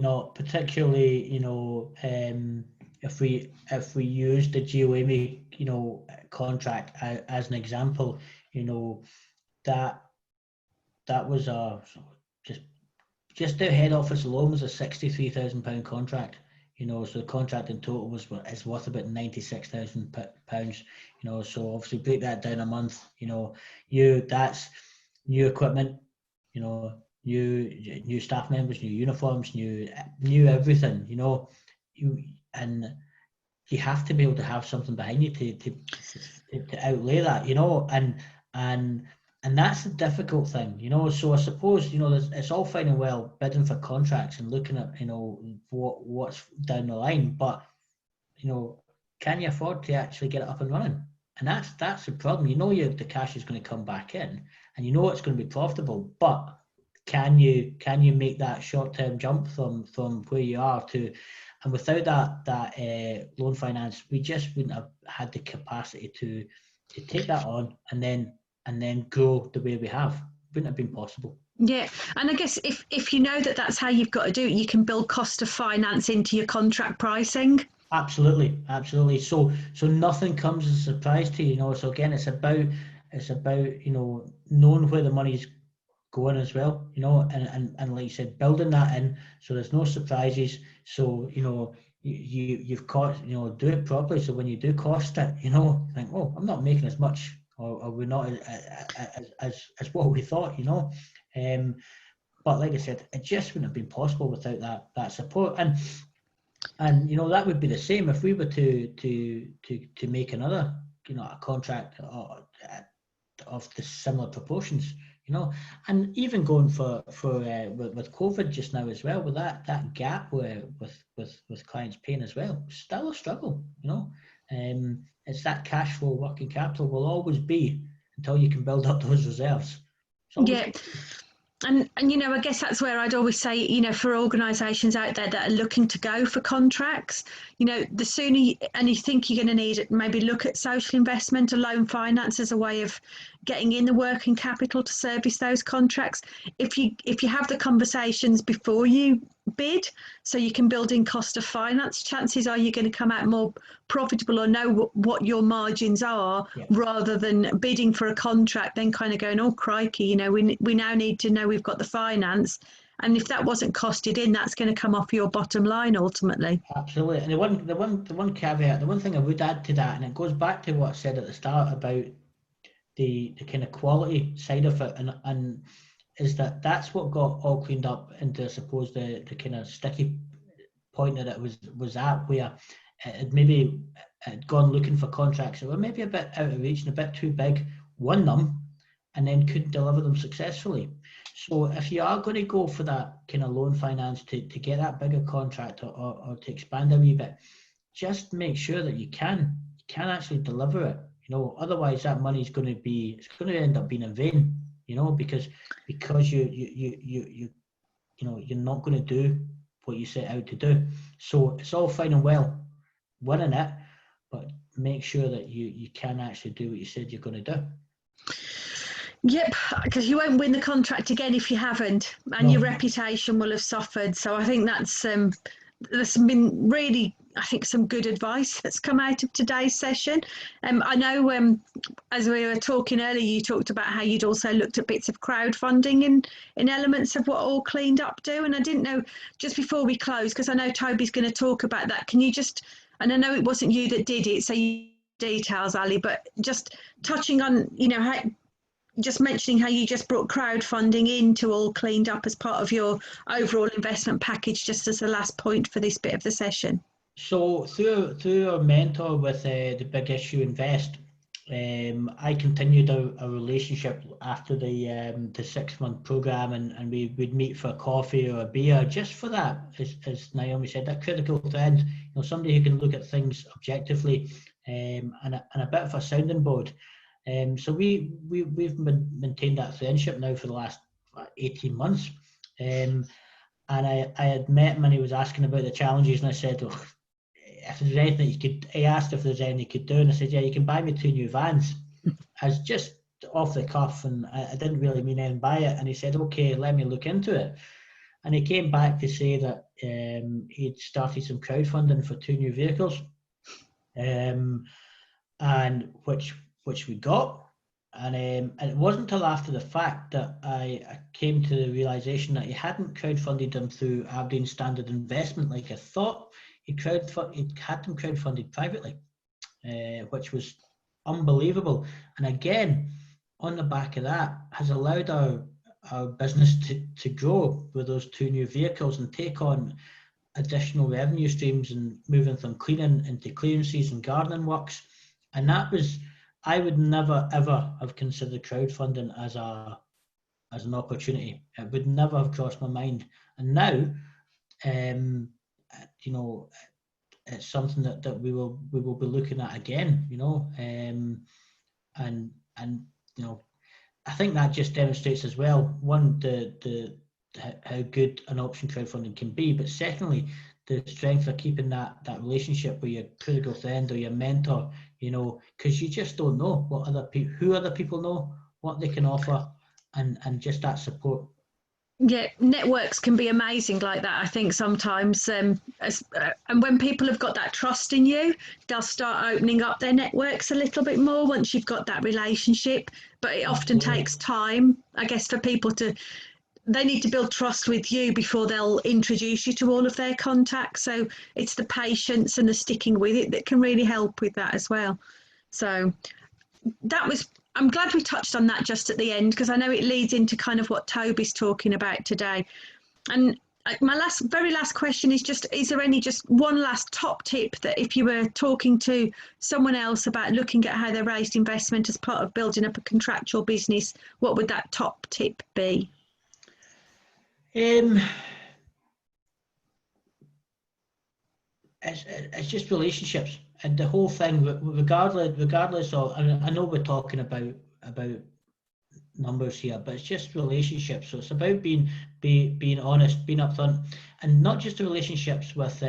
not. Particularly, if we use the GeoAmey, contract as an example, that was just just their head office alone was a £63,000 contract. So the contract in total is worth about £96,000. So obviously break that down a month. That's new equipment. New staff members, new uniforms, new everything. And you have to be able to have something behind you to outlay that. And that's the difficult thing, So I suppose, it's all fine and well bidding for contracts and looking at, what's down the line, but, can you afford to actually get it up and running? And that's the problem. The cash is going to come back in, and it's going to be profitable, but can you make that short-term jump from where you are to, and without that loan finance, we just wouldn't have had the capacity to take that on and then grow the way we have. Wouldn't have been possible. Yeah, and I guess if you know that that's how you've got to do it, you can build cost of finance into your contract pricing. Absolutely. So nothing comes as a surprise to you. So again, it's about knowing where the money's going as well. And like you said, building that in so there's no surprises. So you've cost, do it properly. So when you do cost it, think, oh, I'm not making as much, or we're not as what we thought. But like I said, it just wouldn't have been possible without that support. And that would be the same if we were to make another, a contract of the similar proportions, and even going for with COVID just now as well, with that gap where with clients paying as well, still a struggle, it's that cash flow, working capital will always be until you can build up those reserves. Yeah. And I guess that's where I'd always say, for organisations out there that are looking to go for contracts, the sooner you think you're going to need it, maybe look at social investment or loan finance as a way of getting in the working capital to service those contracts. If you have the conversations before you bid, so you can build in cost of finance, chances are you're going to come out more profitable or know what your margins are, rather than bidding for a contract then kind of going, oh crikey, we now need to know we've got the finance, and if that wasn't costed in, that's going to come off your bottom line ultimately. Absolutely. And the one caveat, the one thing I would add to that, and it goes back to what I said at the start about the kind of quality side of it, and is that's what got all cleaned up into, I suppose, the kind of sticky point that it was at, where it maybe had gone looking for contracts that were maybe a bit out of reach and a bit too big, won them, and then couldn't deliver them successfully. So if you are going to go for that kind of loan finance to get that bigger contract or to expand a wee bit, just make sure that you can actually deliver it. Otherwise that money is going to end up being in vain. Because you're not going to do what you set out to do. So it's all fine and well winning it, but make sure that you can actually do what you said you're going to do. Yep, because you won't win the contract again if you haven't, and your reputation will have suffered. So I think that's been really, I think, some good advice that's come out of today's session. I know as we were talking earlier, you talked about how you'd also looked at bits of crowdfunding in elements of what All Cleaned Up do. And I didn't know, just before we close, because I know Toby's going to talk about that, can you just, and I know it wasn't you that did it, so you details, Ali, but just touching on, how, just mentioning how you just brought crowdfunding into All Cleaned Up as part of your overall investment package, just as the last point for this bit of the session. So through our mentor with the Big Issue Invest, I continued a relationship after the 6-month program, and we'd meet for a coffee or a beer, just for that, as Naomi said, that critical friend, somebody who can look at things objectively, and a bit of a sounding board. So we've maintained that friendship now for the last 18 months. And I had met him and he was asking about the challenges, and I said, oh, if there's anything he asked if there's anything he could do, and I said, yeah, you can buy me 2 new vans. As just off the cuff, and I didn't really mean anything by it. And he said, okay, let me look into it. And he came back to say that he'd started some crowdfunding for 2 new vehicles, and which we got. it wasn't until after the fact that I came to the realisation that he hadn't crowdfunded them through Aberdeen Standard Investment like I thought. He had them crowdfunded privately, which was unbelievable. And again, on the back of that, has allowed our business to grow with those two new vehicles and take on additional revenue streams and moving from cleaning into clearances and gardening works. And that was, I would never ever have considered crowdfunding as an opportunity. It would never have crossed my mind. And now, you know, it's something that we will be looking at again. You know, and you know, I think that just demonstrates as well, one, how good an option crowdfunding can be, but secondly, the strength of keeping that relationship with your critical friend or your mentor, you know, because you just don't know who other people know, what they can offer, and just that support. Yeah, networks can be amazing like that. I think sometimes, and when people have got that trust in you, they'll start opening up their networks a little bit more once you've got that relationship. But it often takes time, I guess, for people they need to build trust with you before they'll introduce you to all of their contacts. So it's the patience and the sticking with it that can really help with that as well. So I'm glad we touched on that just at the end, because I know it leads into kind of what Toby's talking about today. And my very last question is there any just one last top tip that if you were talking to someone else about looking at how they raised investment as part of building up a contractual business, what would that top tip be? It's just relationships, and the whole thing, regardless of, I know we're talking about numbers here, but it's just relationships. So it's about being honest, being upfront, and not just the relationships with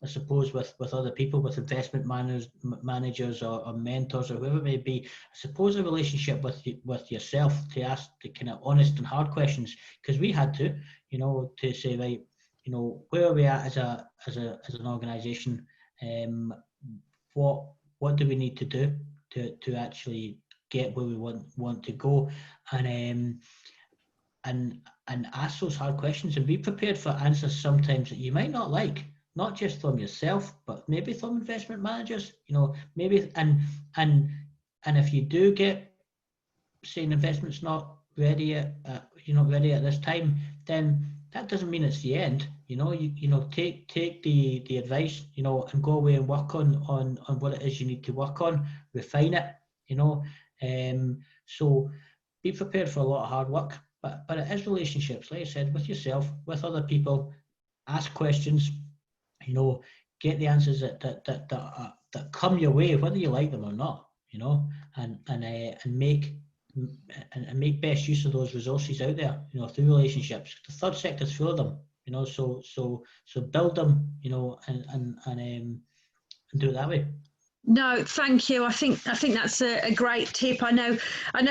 I suppose with other people, with investment managers or mentors or whoever it may be. I suppose a relationship with yourself, to ask the kind of honest and hard questions, because we had to, you know, to say, right, you know, where are we at as an organisation? What do we need to do to actually get where we want to go, and ask those hard questions and be prepared for answers sometimes that you might not like, not just from yourself, but maybe from investment managers. You know, maybe and if you do get, say, an investment's not ready at this time, then that doesn't mean it's the end. You know, you know, take the advice, you know, and go away and work on what it is you need to work on, refine it, you know. So be prepared for a lot of hard work, but it is relationships, like I said, with yourself, with other people. Ask questions, you know, get the answers that come your way, whether you like them or not, you know, and make best use of those resources out there, you know, through relationships. The third sector's full of them, you know, so build them, you know, and do it that way. No, thank you. I think that's a great tip. I know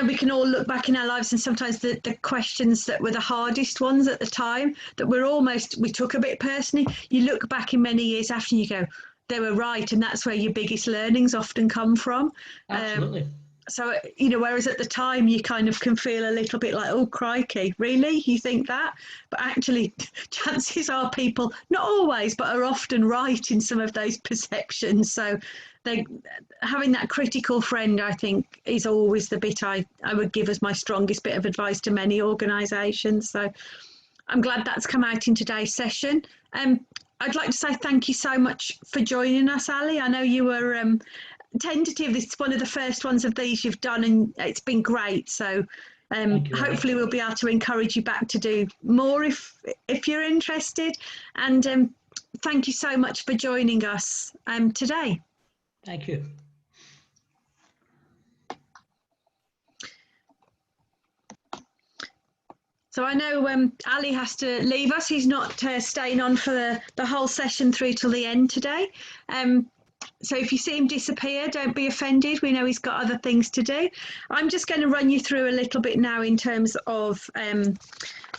we can all look back in our lives, and sometimes the questions that were the hardest ones at the time, that we took a bit personally. You look back in many years after and you go, they were right, and that's where your biggest learnings often come from. Absolutely. So, you know, whereas at the time you kind of can feel a little bit like, oh, crikey, really? You think that? But actually, chances are people, not always, but are often right in some of those perceptions. So having that critical friend, I think, is always the bit I would give as my strongest bit of advice to many organisations. So I'm glad that's come out in today's session. I'd like to say thank you so much for joining us, Ali. I know you were tentative. This is one of the first ones of these you've done, and it's been great. So hopefully we'll be able to encourage you back to do more if you're interested. And thank you so much for joining us today. Thank you. So I know Ali has to leave us. He's not staying on for the whole session through till the end today. So if you see him disappear, don't be offended. We know he's got other things to do. I'm just going to run you through a little bit now in terms of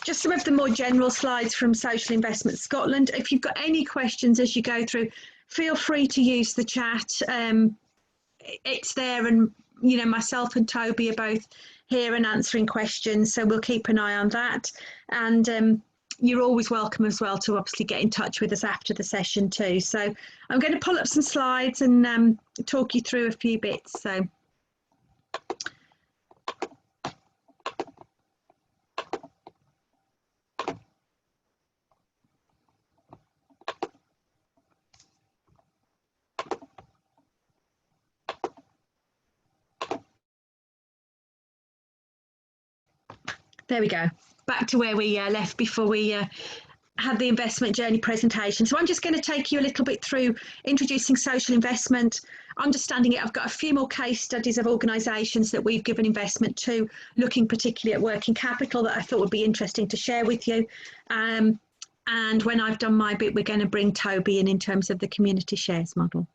just some of the more general slides from Social Investment Scotland. If you've got any questions as you go through, feel free to use the chat. It's there, and you know, myself and Toby are both here and answering questions, so we'll keep an eye on that. And you're always welcome as well to obviously get in touch with us after the session too. So I'm going to pull up some slides and talk you through a few bits. So there we go. Back to where we left before we had the investment journey presentation. So I'm just going to take you a little bit through introducing social investment, understanding it. I've got a few more case studies of organisations that we've given investment to, looking particularly at working capital, that I thought would be interesting to share with you. And when I've done my bit, we're going to bring Toby in terms of the community shares model.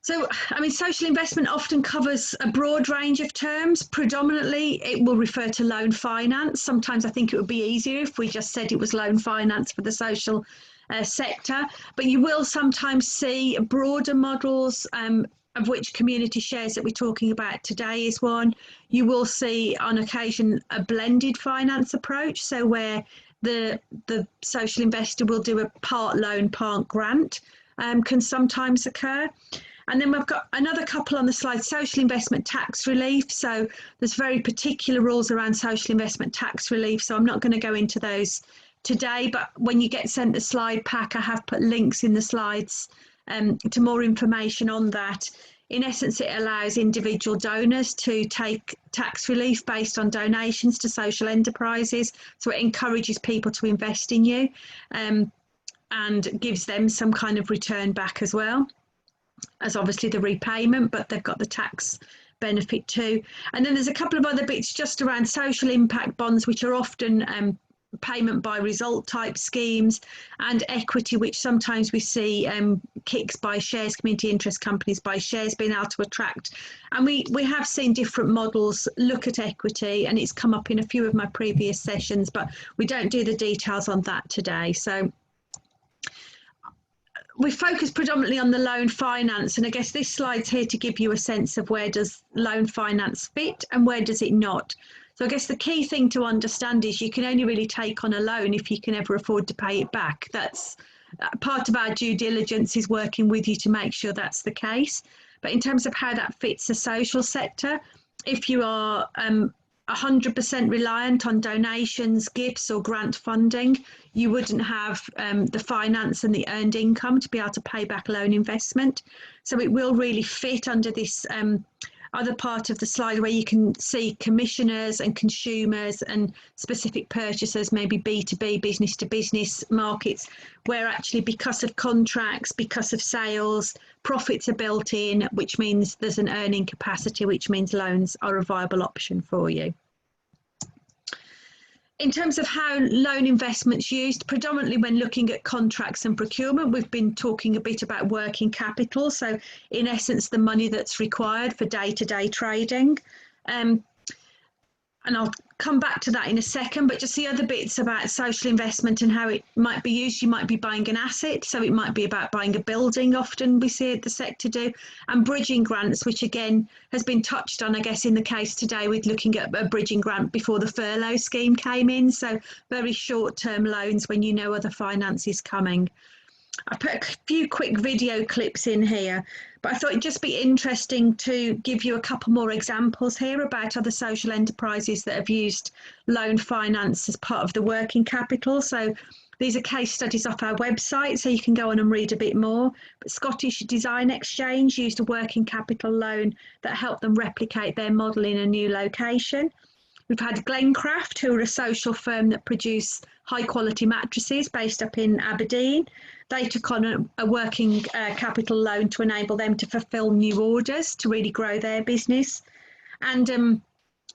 So, I mean, social investment often covers a broad range of terms. Predominantly, it will refer to loan finance. Sometimes I think it would be easier if we just said it was loan finance for the social sector. But you will sometimes see broader models, of which community shares that we're talking about today is one. You will see on occasion a blended finance approach, so where the social investor will do a part loan, part grant, can sometimes occur. And then we've got another couple on the slide, social investment tax relief. So there's very particular rules around social investment tax relief. So I'm not going to go into those today, but when you get sent the slide pack, I have put links in the slides to more information on that. In essence, it allows individual donors to take tax relief based on donations to social enterprises. So it encourages people to invest in you and gives them some kind of return back as well, as obviously the repayment, but they've got the tax benefit too. And then there's a couple of other bits just around social impact bonds, which are often payment by result type schemes, and equity, which sometimes we see kicks by shares, community interest companies by shares being able to attract. And we have seen different models look at equity, and it's come up in a few of my previous sessions, but we don't do the details on that today. So we focus predominantly on the loan finance, and I guess this slide's here to give you a sense of where does loan finance fit and where does it not. So I guess the key thing to understand is you can only really take on a loan if you can ever afford to pay it back. That's part of our due diligence, is working with you to make sure that's the case. But in terms of how that fits the social sector, if you are 100% reliant on donations, gifts or grant funding, you wouldn't have the finance and the earned income to be able to pay back loan investment. So it will really fit under this other part of the slide where you can see commissioners and consumers and specific purchasers, maybe B2B, business to business markets, where actually because of contracts, because of sales, profits are built in, which means there's an earning capacity, which means loans are a viable option for you. In terms of how loan investment's used, predominantly when looking at contracts and procurement, we've been talking a bit about working capital. So in essence, the money that's required for day-to-day trading. And I'll come back to that in a second, but just the other bits about social investment and how it might be used. You might be buying an asset, so it might be about buying a building, often we see the sector do, and bridging grants, which again has been touched on, I guess, in the case today with looking at a bridging grant before the furlough scheme came in. So very short-term loans when you know other finance is coming. I put a few quick video clips in here, but I thought it'd just be interesting to give you a couple more examples here about other social enterprises that have used loan finance as part of the working capital. So these are case studies off our website, so you can go on and read a bit more. But Scottish Design Exchange used a working capital loan that helped them replicate their model in a new location. We've had Glencraft, who are a social firm that produce high quality mattresses based up in Aberdeen. They took on a working capital loan to enable them to fulfil new orders to really grow their business. And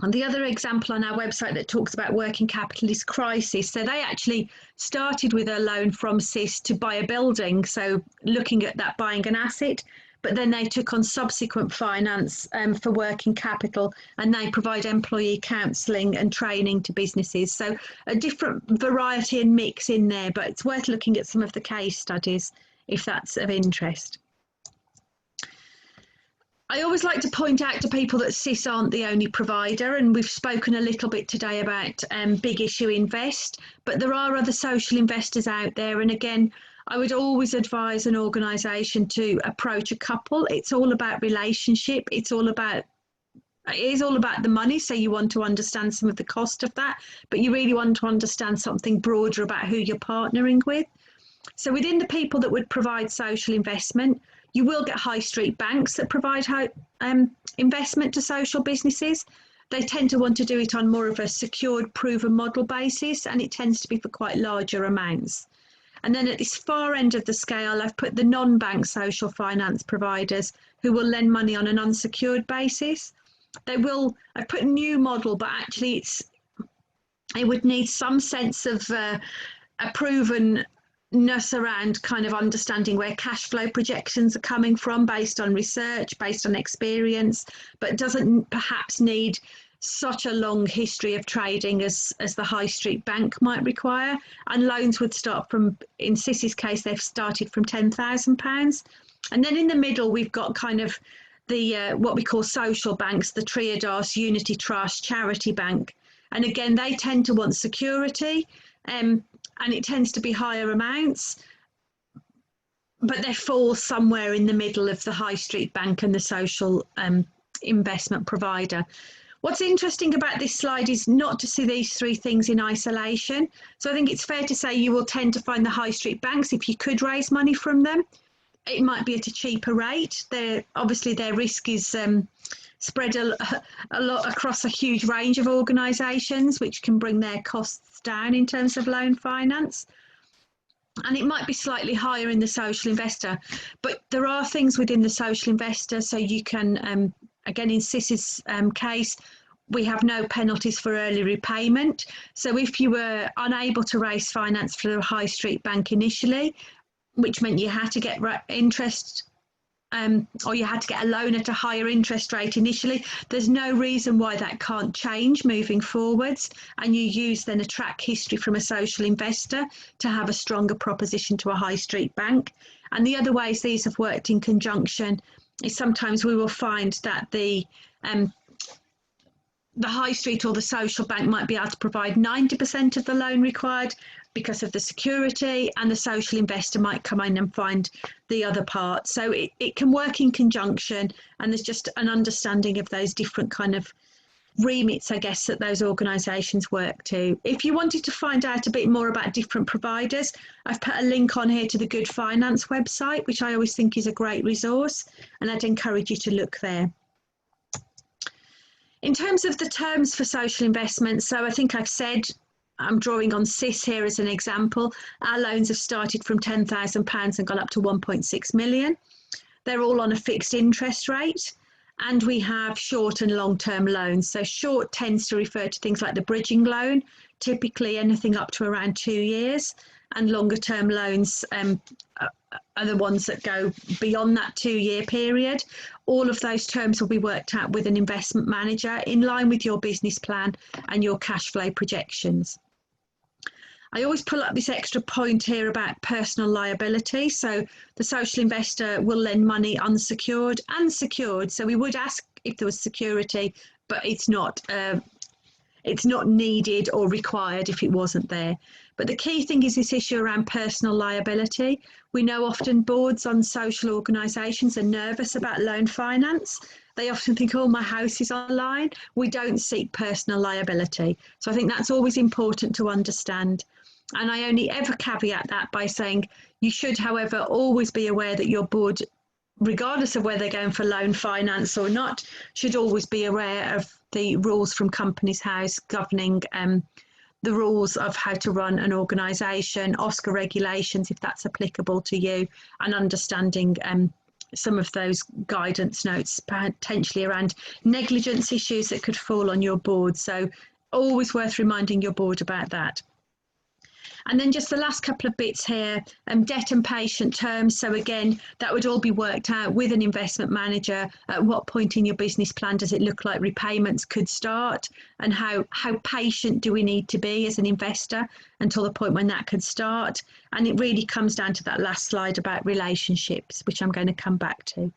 the other example on our website that talks about working capital is Crisis. So they actually started with a loan from CIS to buy a building, so looking at that, buying an asset. But then they took on subsequent finance for working capital, and they provide employee counselling and training to businesses. So a different variety and mix in there, but it's worth looking at some of the case studies if that's of interest. I always like to point out to people that CIS aren't the only provider, and we've spoken a little bit today about Big Issue Invest, but there are other social investors out there. And again, I would always advise an organisation to approach a couple. It's all about relationship. It is all about the money, so you want to understand some of the cost of that, but you really want to understand something broader about who you're partnering with. So within the people that would provide social investment, you will get high street banks that provide investment to social businesses. They tend to want to do it on more of a secured, proven model basis, and it tends to be for quite larger amounts. And then at this far end of the scale, I've put the non-bank social finance providers who will lend money on an unsecured basis. I put new model, but actually it would need some sense of a provenness around kind of understanding where cash flow projections are coming from based on research, based on experience, but doesn't perhaps need such a long history of trading as the high street bank might require. And loans would start from, in CIS's case, they've started from £10,000. And then in the middle, we've got kind of the what we call social banks, the Triodos, Unity Trust, Charity Bank. And again, they tend to want security, and it tends to be higher amounts, but they fall somewhere in the middle of the high street bank and the social investment provider. What's interesting about this slide is not to see these three things in isolation. So I think it's fair to say you will tend to find the high street banks, if you could raise money from them, it might be at a cheaper rate. Obviously their risk is spread a lot across a huge range of organisations, which can bring their costs down in terms of loan finance. And it might be slightly higher in the social investor, but there are things within the social investor. So you can, again, in CIS's case, we have no penalties for early repayment. So if you were unable to raise finance for a high street bank initially, which meant you had to get interest or you had to get a loan at a higher interest rate initially, there's no reason why that can't change moving forwards. And you use then a track history from a social investor to have a stronger proposition to a high street bank. And the other ways these have worked in conjunction is sometimes we will find that the high street or the social bank might be able to provide 90% of the loan required because of the security, and the social investor might come in and find the other part. So it can work in conjunction, and there's just an understanding of those different kind of remits, I guess, that those organisations work to. If you wanted to find out a bit more about different providers, I've put a link on here to the Good Finance website, which I always think is a great resource, and I'd encourage you to look there. In terms of the terms for social investment, so I think I've said, I'm drawing on CIS here as an example. Our loans have started from £10,000 and gone up to 1.6 million. They're all on a fixed interest rate, and we have short and long-term loans. So short tends to refer to things like the bridging loan, typically anything up to around 2 years, and longer-term loans are the ones that go beyond that 2-year period. All of those terms will be worked out with an investment manager in line with your business plan and your cash flow projections. I always pull up this extra point here about personal liability. So the social investor will lend money unsecured and secured. So we would ask if there was security, but it's not needed or required if it wasn't there. But the key thing is this issue around personal liability. We know often boards on social organisations are nervous about loan finance. They often think, oh, my house is online. We don't seek personal liability. So I think that's always important to understand. And I only ever caveat that by saying you should, however, always be aware that your board, regardless of whether they're going for loan finance or not, should always be aware of the rules from Companies House governing the rules of how to run an organisation, OSCR regulations, if that's applicable to you, and understanding some of those guidance notes potentially around negligence issues that could fall on your board. So always worth reminding your board about that. And then just the last couple of bits here, debt and patient terms. So again, that would all be worked out with an investment manager. At what point in your business plan does it look like repayments could start, and how patient do we need to be as an investor until the point when that could start? And it really comes down to that last slide about relationships, which I'm going to come back to.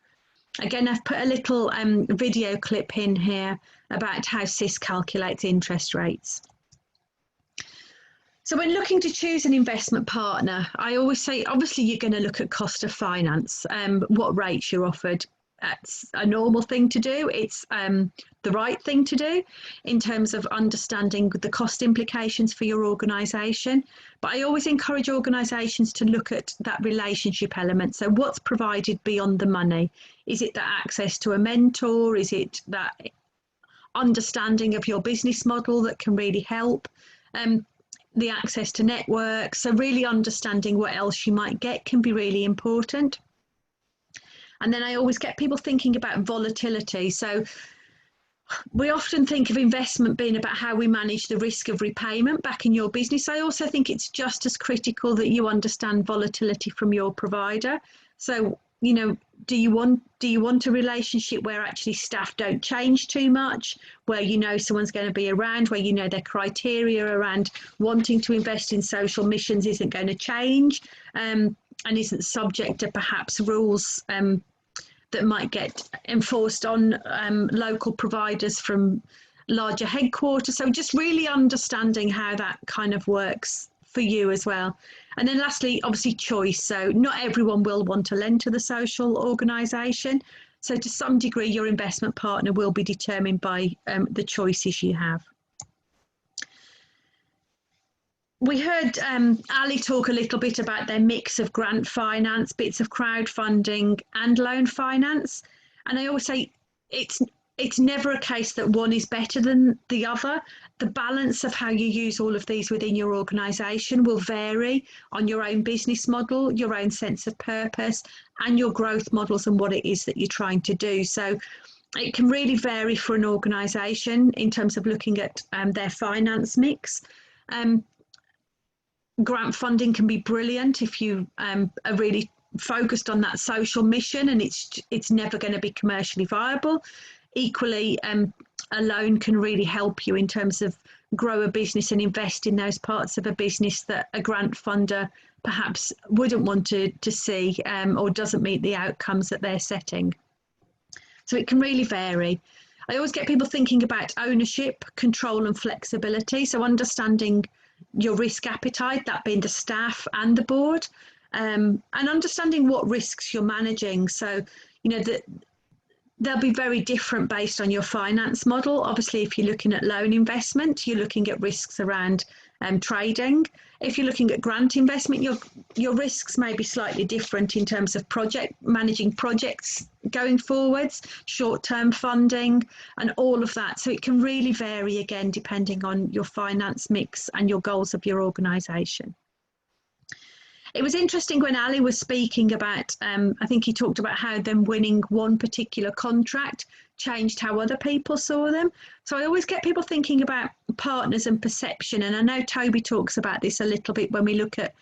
Again, I've put a little video clip in here about how CIS calculates interest rates. So when looking to choose an investment partner, I always say, obviously, you're going to look at cost of finance, what rates you're offered. That's a normal thing to do. It's the right thing to do in terms of understanding the cost implications for your organisation. But I always encourage organisations to look at that relationship element. So what's provided beyond the money? Is it that access to a mentor? Is it that understanding of your business model that can really help? The access to networks. So really understanding what else you might get can be really important. And then I always get people thinking about volatility. So we often think of investment being about how we manage the risk of repayment back in your business. I also think it's just as critical that you understand volatility from your provider. So, you know, do you want a relationship where actually staff don't change too much, where you know someone's going to be around, where you know their criteria around wanting to invest in social missions isn't going to change, and isn't subject to perhaps rules that might get enforced on local providers from larger headquarters. So just really understanding how that kind of works for you as well. And then lastly, obviously choice. So not everyone will want to lend to the social organisation. So to some degree, your investment partner will be determined by the choices you have. We heard Ali talk a little bit about their mix of grant finance, bits of crowdfunding and loan finance. And I always say it's never a case that one is better than the other. The balance of how you use all of these within your organisation will vary on your own business model, your own sense of purpose, and your growth models and what it is that you're trying to do. So it can really vary for an organisation in terms of looking at their finance mix. Grant funding can be brilliant if you are really focused on that social mission and it's never going to be commercially viable. Equally, a loan can really help you in terms of grow a business and invest in those parts of a business that a grant funder perhaps wouldn't want to see or doesn't meet the outcomes that they're setting. So it can really vary. I always get people thinking about ownership, control and flexibility. So understanding your risk appetite, that being the staff and the board, and understanding what risks you're managing. So, you know, they'll be very different based on your finance model. Obviously, if you're looking at loan investment, you're looking at risks around trading. If you're looking at grant investment, your risks may be slightly different in terms of managing projects going forwards, short-term funding, and all of that. So it can really vary again, depending on your finance mix and your goals of your organisation. It was interesting when Ali was speaking about, I think he talked about how them winning one particular contract changed how other people saw them. So I always get people thinking about partners and perception. And I know Toby talks about this a little bit when we look at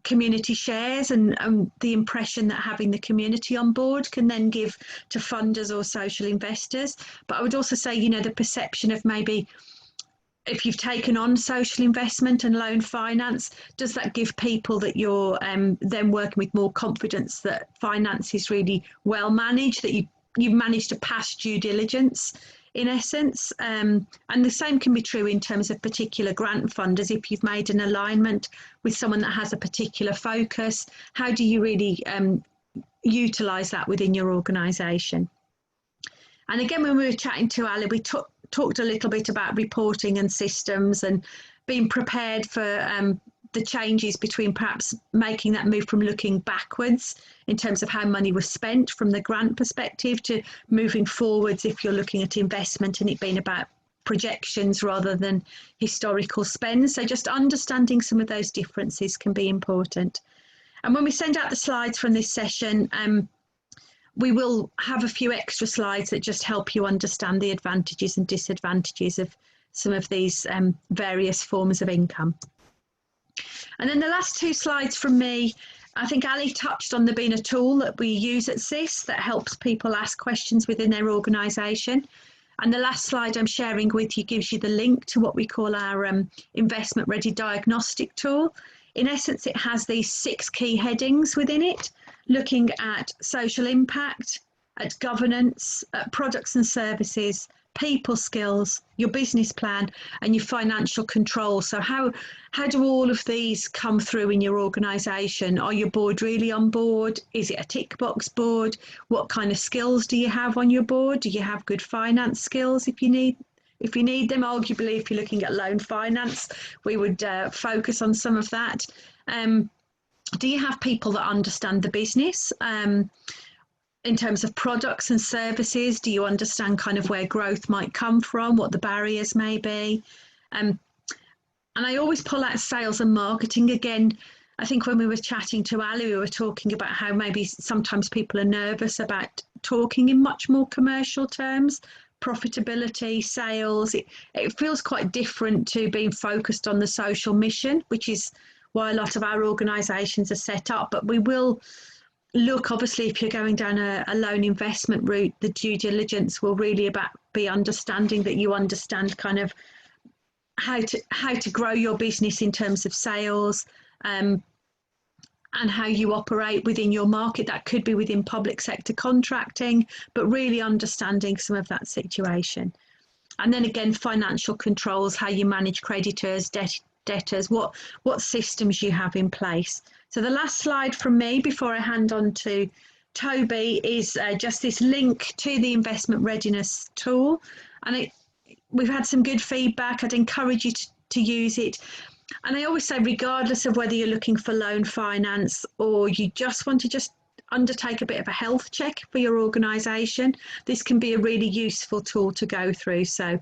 community shares and the impression that having the community on board can then give to funders or social investors. But I would also say, you know, the perception of maybe if you've taken on social investment and loan finance, does that give people that you're then working with more confidence that finance is really well managed, that you've managed to pass due diligence in essence? And the same can be true in terms of particular grant funders. If you've made an alignment with someone that has a particular focus, how do you really utilise that within your organisation? And again, when we were chatting to Ali, we talked a little bit about reporting and systems and being prepared for the changes between perhaps making that move from looking backwards in terms of how money was spent from the grant perspective to moving forwards if you're looking at investment and it being about projections rather than historical spend. So just understanding some of those differences can be important. And when we send out the slides from this session, we will have a few extra slides that just help you understand the advantages and disadvantages of some of these various forms of income. And then the last two slides from me, I think Ali touched on there being a tool that we use at CIS that helps people ask questions within their organisation. And the last slide I'm sharing with you gives you the link to what we call our investment ready diagnostic tool. In essence, it has these 6 key headings within it, looking at social impact, at governance, at products and services, people skills, your business plan, and your financial control. So how do all of these come through in your organisation? Are your board really on board? Is it a tick box board? What kind of skills do you have on your board? Do you have good finance skills if you need them? Arguably, if you're looking at loan finance, we would focus on some of that. Do you have people that understand the business? In terms of products and services, do you understand kind of where growth might come from, what the barriers may be? And I always pull out sales and marketing again. I think when we were chatting to Ali, we were talking about how maybe sometimes people are nervous about talking in much more commercial terms, profitability, sales. It feels quite different to being focused on the social mission, which is why a lot of our organisations are set up. But we will look, obviously, if you're going down a loan investment route, the due diligence will really be understanding that you understand kind of how to grow your business in terms of sales, and how you operate within your market. That could be within public sector contracting, but really understanding some of that situation. And then again, financial controls, how you manage creditors, debtors, what systems you have in place. So the last slide from me before I hand on to Toby is just this link to the investment readiness tool. And we've had some good feedback. I'd encourage you to use it. And I always say, regardless of whether you're looking for loan finance or you just want to undertake a bit of a health check for your organisation, this can be a really useful tool to go through. So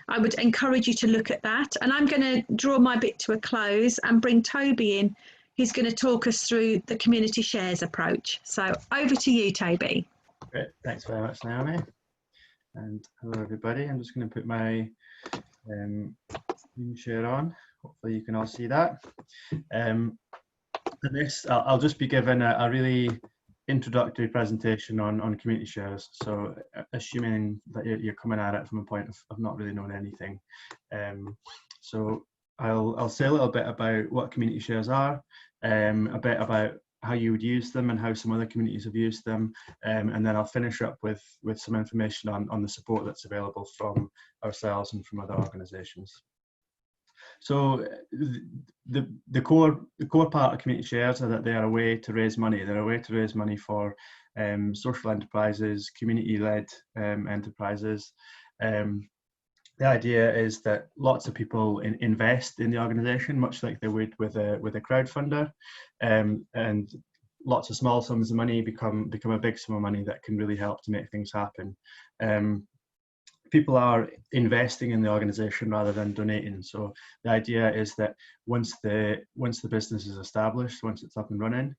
I would encourage you to look at that. And I'm going to draw my bit to a close and bring Toby in, who's going to talk us through the community shares approach. So over to you, Toby. Great, thanks very much, Naomi. And hello, everybody. I'm just going to put my screen share on. Hopefully you can all see that. For this, I'll just be giving a really introductory presentation on community shares. So assuming that you're coming at it from a point of not really knowing anything. So I'll say a little bit about what community shares are, a bit about how you would use them and how some other communities have used them, and then I'll finish up with some information on the support that's available from ourselves and from other organisations. So the core part of community shares are that they are a way to raise money. They're a way to raise money for social enterprises, community-led enterprises. The idea is that lots of people invest in the organisation, much like they would with a crowdfunder, and lots of small sums of money become a big sum of money that can really help to make things happen. People are investing in the organisation rather than donating. So the idea is that once the business is established, once it's up and running,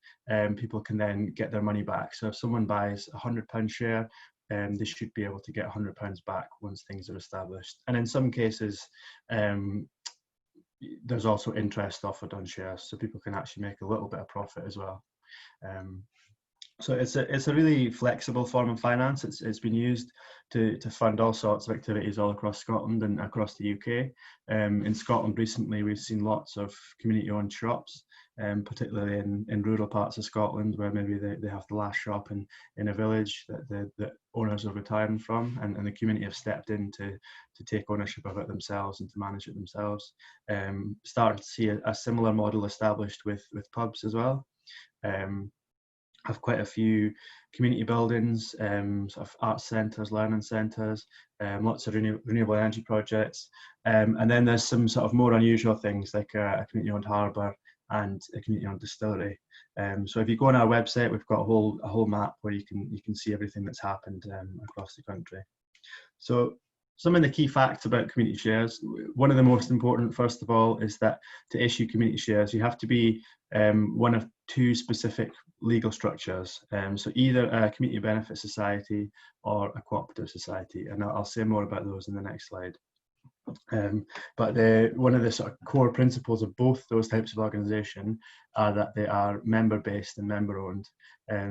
people can then get their money back. So if someone buys a £100 share, they should be able to get £100 back once things are established. And in some cases, there's also interest offered on shares, so people can actually make a little bit of profit as well. So it's a really flexible form of finance. It's been used to fund all sorts of activities all across Scotland and across the UK. In Scotland recently, we've seen lots of community-owned shops, particularly in rural parts of Scotland, where maybe they have the last shop in a village that the owners are retiring from, and the community have stepped in to take ownership of it themselves and to manage it themselves. Starting to see a similar model established with pubs as well. Have quite a few community buildings, sort of arts centres, learning centres, lots of renewable energy projects, and then there's some sort of more unusual things like a community-owned harbour and a community-owned distillery. So if you go on our website, we've got a whole map where you can see everything that's happened across the country. So some of the key facts about community shares. One of the most important, first of all, is that to issue community shares, you have to be one of two specific legal structures. So either a community benefit society or a cooperative society, and I'll say more about those in the next slide. But one of the sort of core principles of both those types of organisation are that they are member-based and member-owned.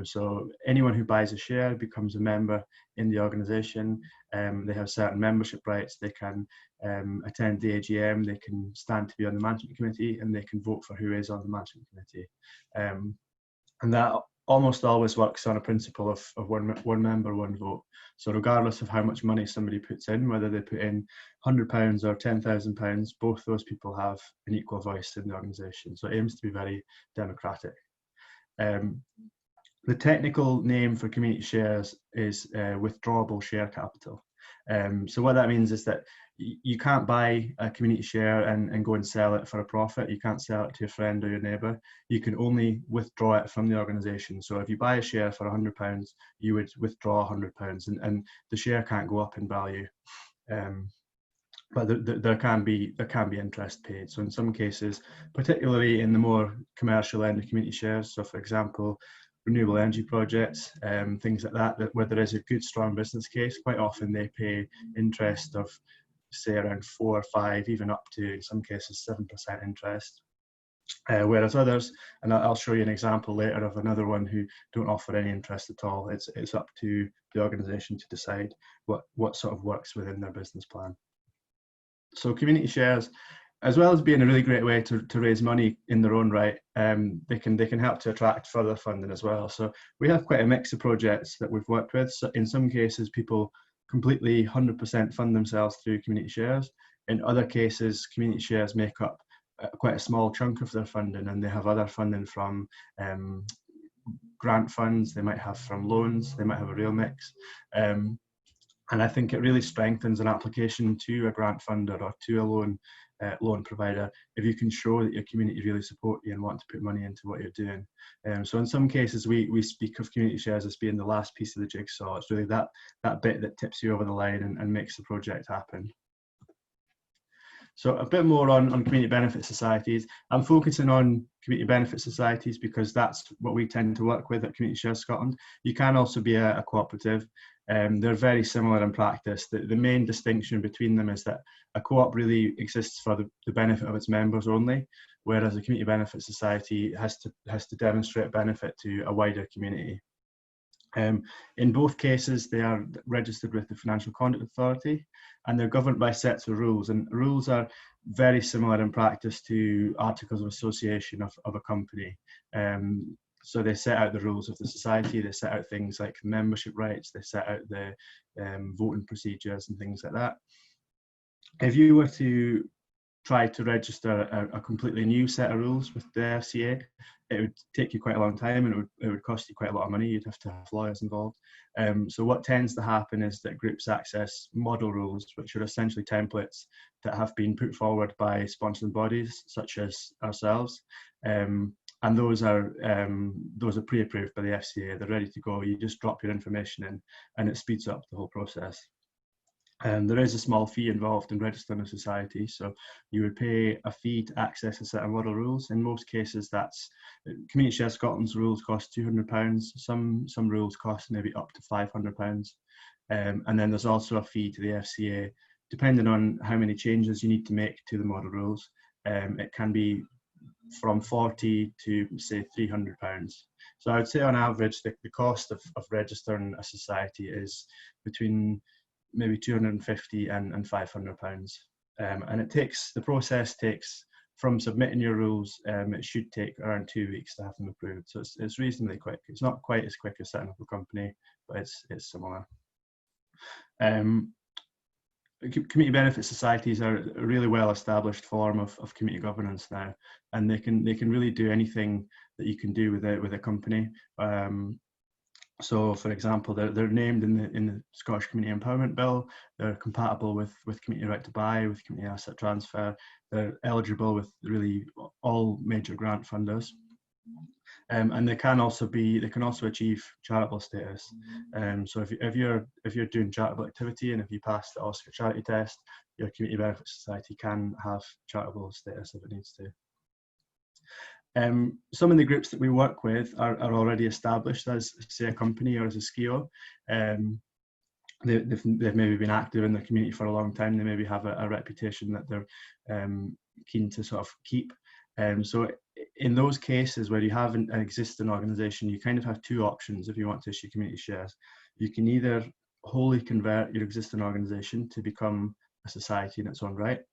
So anyone who buys a share becomes a member in the organisation. They have certain membership rights. They can attend the AGM. They can stand to be on the management committee, and they can vote for who is on the management committee. And that almost always works on a principle of one member, one vote. So regardless of how much money somebody puts in, whether they put in £100 or £10,000, both those people have an equal voice in the organisation. So it aims to be very democratic. The technical name for community shares is withdrawable share capital. So what that means is that you can't buy a community share and go and sell it for a profit. You can't sell it to your friend or your neighbour. You can only withdraw it from the organisation. So if you buy a share for £100, you would withdraw £100, and the share can't go up in value. But there can be interest paid. So in some cases, particularly in the more commercial end of community shares, so for example, renewable energy projects, things like that, where there is a good, strong business case, quite often they pay interest of, say, around 4 or 5, even up to, in some cases, 7% interest. Whereas others, and I'll show you an example later of another one who don't offer any interest at all. It's up to the organisation to decide what sort of works within their business plan. So community shares, as well as being a really great way to raise money in their own right, they can help to attract further funding as well. So we have quite a mix of projects that we've worked with. So in some cases, people completely 100% fund themselves through community shares. In other cases, community shares make up quite a small chunk of their funding, and they have other funding from grant funds, they might have from loans, they might have a real mix. And I think it really strengthens an application to a grant funder or to a loan provider if you can show that your community really support you and want to put money into what you're doing. So in some cases, we speak of community shares as being the last piece of the jigsaw. It's really that bit that tips you over the line and makes the project happen. So a bit more on community benefit societies. I'm focusing on community benefit societies because that's what we tend to work with at Community Shares Scotland. You can also be a cooperative. They're very similar in practice. The main distinction between them is that a co-op really exists for the benefit of its members only, whereas a community benefit society has to demonstrate benefit to a wider community. In both cases, they are registered with the Financial Conduct Authority, and they're governed by sets of rules. And rules are very similar in practice to articles of association of a company. So they set out the rules of the society, they set out things like membership rights, they set out the voting procedures and things like that. If you were to try to register a completely new set of rules with the FCA, it would take you quite a long time, and it would cost you quite a lot of money. You'd have to have lawyers involved. So what tends to happen is that groups access model rules, which are essentially templates that have been put forward by sponsoring bodies such as ourselves. And those are pre-approved by the FCA. They're ready to go. You just drop your information in, and it speeds up the whole process. There is a small fee involved in registering a society, so you would pay a fee to access a set of model rules. In most cases, that's Community Shares Scotland's rules cost £200. Some rules cost maybe up to £500, and then there's also a fee to the FCA, depending on how many changes you need to make to the model rules. It can be from £40 to say £300. So I would say on average, the cost of registering a society is between maybe £250 and £500, and the process takes, from submitting your rules, it should take around 2 weeks to have them approved. So it's reasonably quick. It's not quite as quick as setting up a company, but it's similar. Community benefit societies are a really well established form of community governance now, and they can really do anything that you can do with a company. So, for example, they're named in the Scottish Community Empowerment Bill. They're compatible with Community Right to Buy, with Community Asset Transfer. They're eligible with really all major grant funders, and they can also achieve charitable status. So if you're doing charitable activity and if you pass the Oscar charity test, your community benefit society can have charitable status if it needs to. Some of the groups that we work with are already established as, say, a company or as a SKIO. They've maybe been active in the community for a long time. They maybe have a reputation that they're keen to sort of keep. So in those cases where you have an existing organisation, you kind of have two options if you want to issue community shares. You can either wholly convert your existing organisation to become a society in its own right,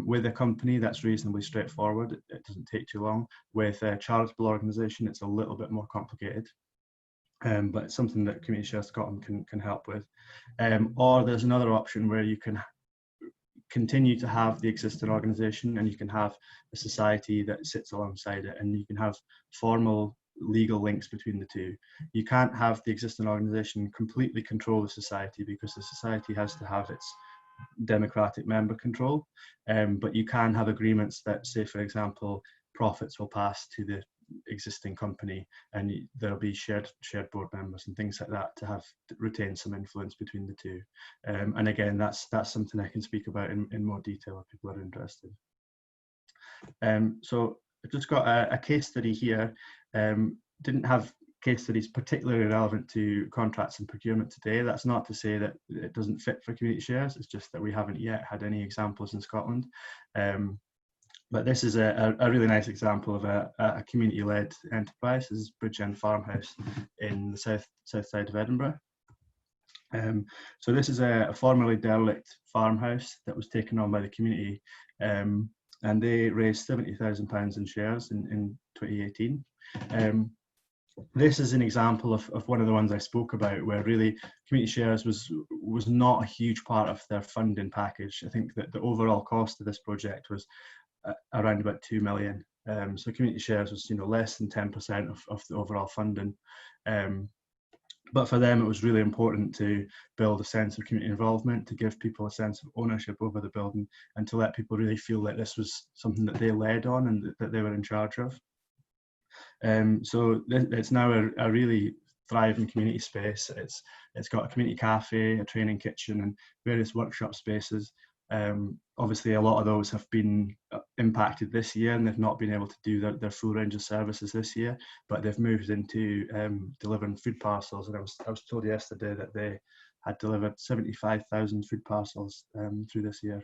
With a company, that's reasonably straightforward. It doesn't take too long. With a charitable organisation, it's a little bit more complicated. But it's something that Community Share Scotland can help with. Or there's another option where you can continue to have the existing organisation, and you can have a society that sits alongside it, and you can have formal legal links between the two. You can't have the existing organisation completely control the society, because the society has to have its democratic member control, but you can have agreements that say, for example, profits will pass to the existing company, and there'll be shared board members and things like that to retain some influence between the two. And again, that's something I can speak about in more detail if people are interested. So I've just got a case study here. Didn't have case studies particularly relevant to contracts and procurement today. That's not to say that it doesn't fit for community shares, it's just that we haven't yet had any examples in Scotland. But this is a really nice example of a community-led enterprise. This is Bridgend Farmhouse in the south side of Edinburgh. So this is a formerly derelict farmhouse that was taken on by the community, and they raised £70,000 in shares in 2018. This is an example of one of the ones I spoke about, where really community shares was not a huge part of their funding package. I think that the overall cost of this project was around about 2 million. So community shares was less than 10% of the overall funding. But for them, it was really important to build a sense of community involvement, to give people a sense of ownership over the building, and to let people really feel that this was something that they led on and that they were in charge of. So it's now a really thriving community space. It's got a community cafe, a training kitchen, and various workshop spaces. Obviously, a lot of those have been impacted this year, and they've not been able to do their full range of services this year. But they've moved into delivering food parcels, and I was told yesterday that they had delivered 75,000 food parcels through this year.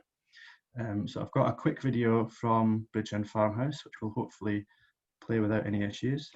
So I've got a quick video from Bridgend Farmhouse, which will hopefully play without any issues.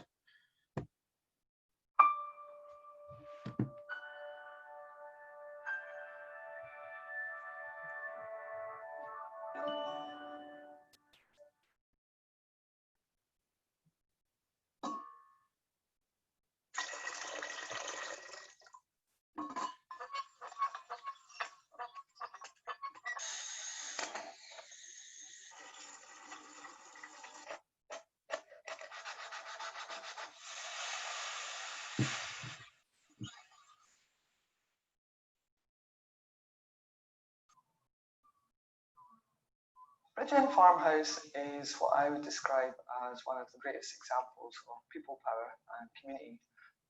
Bridgend Farmhouse is what I would describe as one of the greatest examples of people power and community.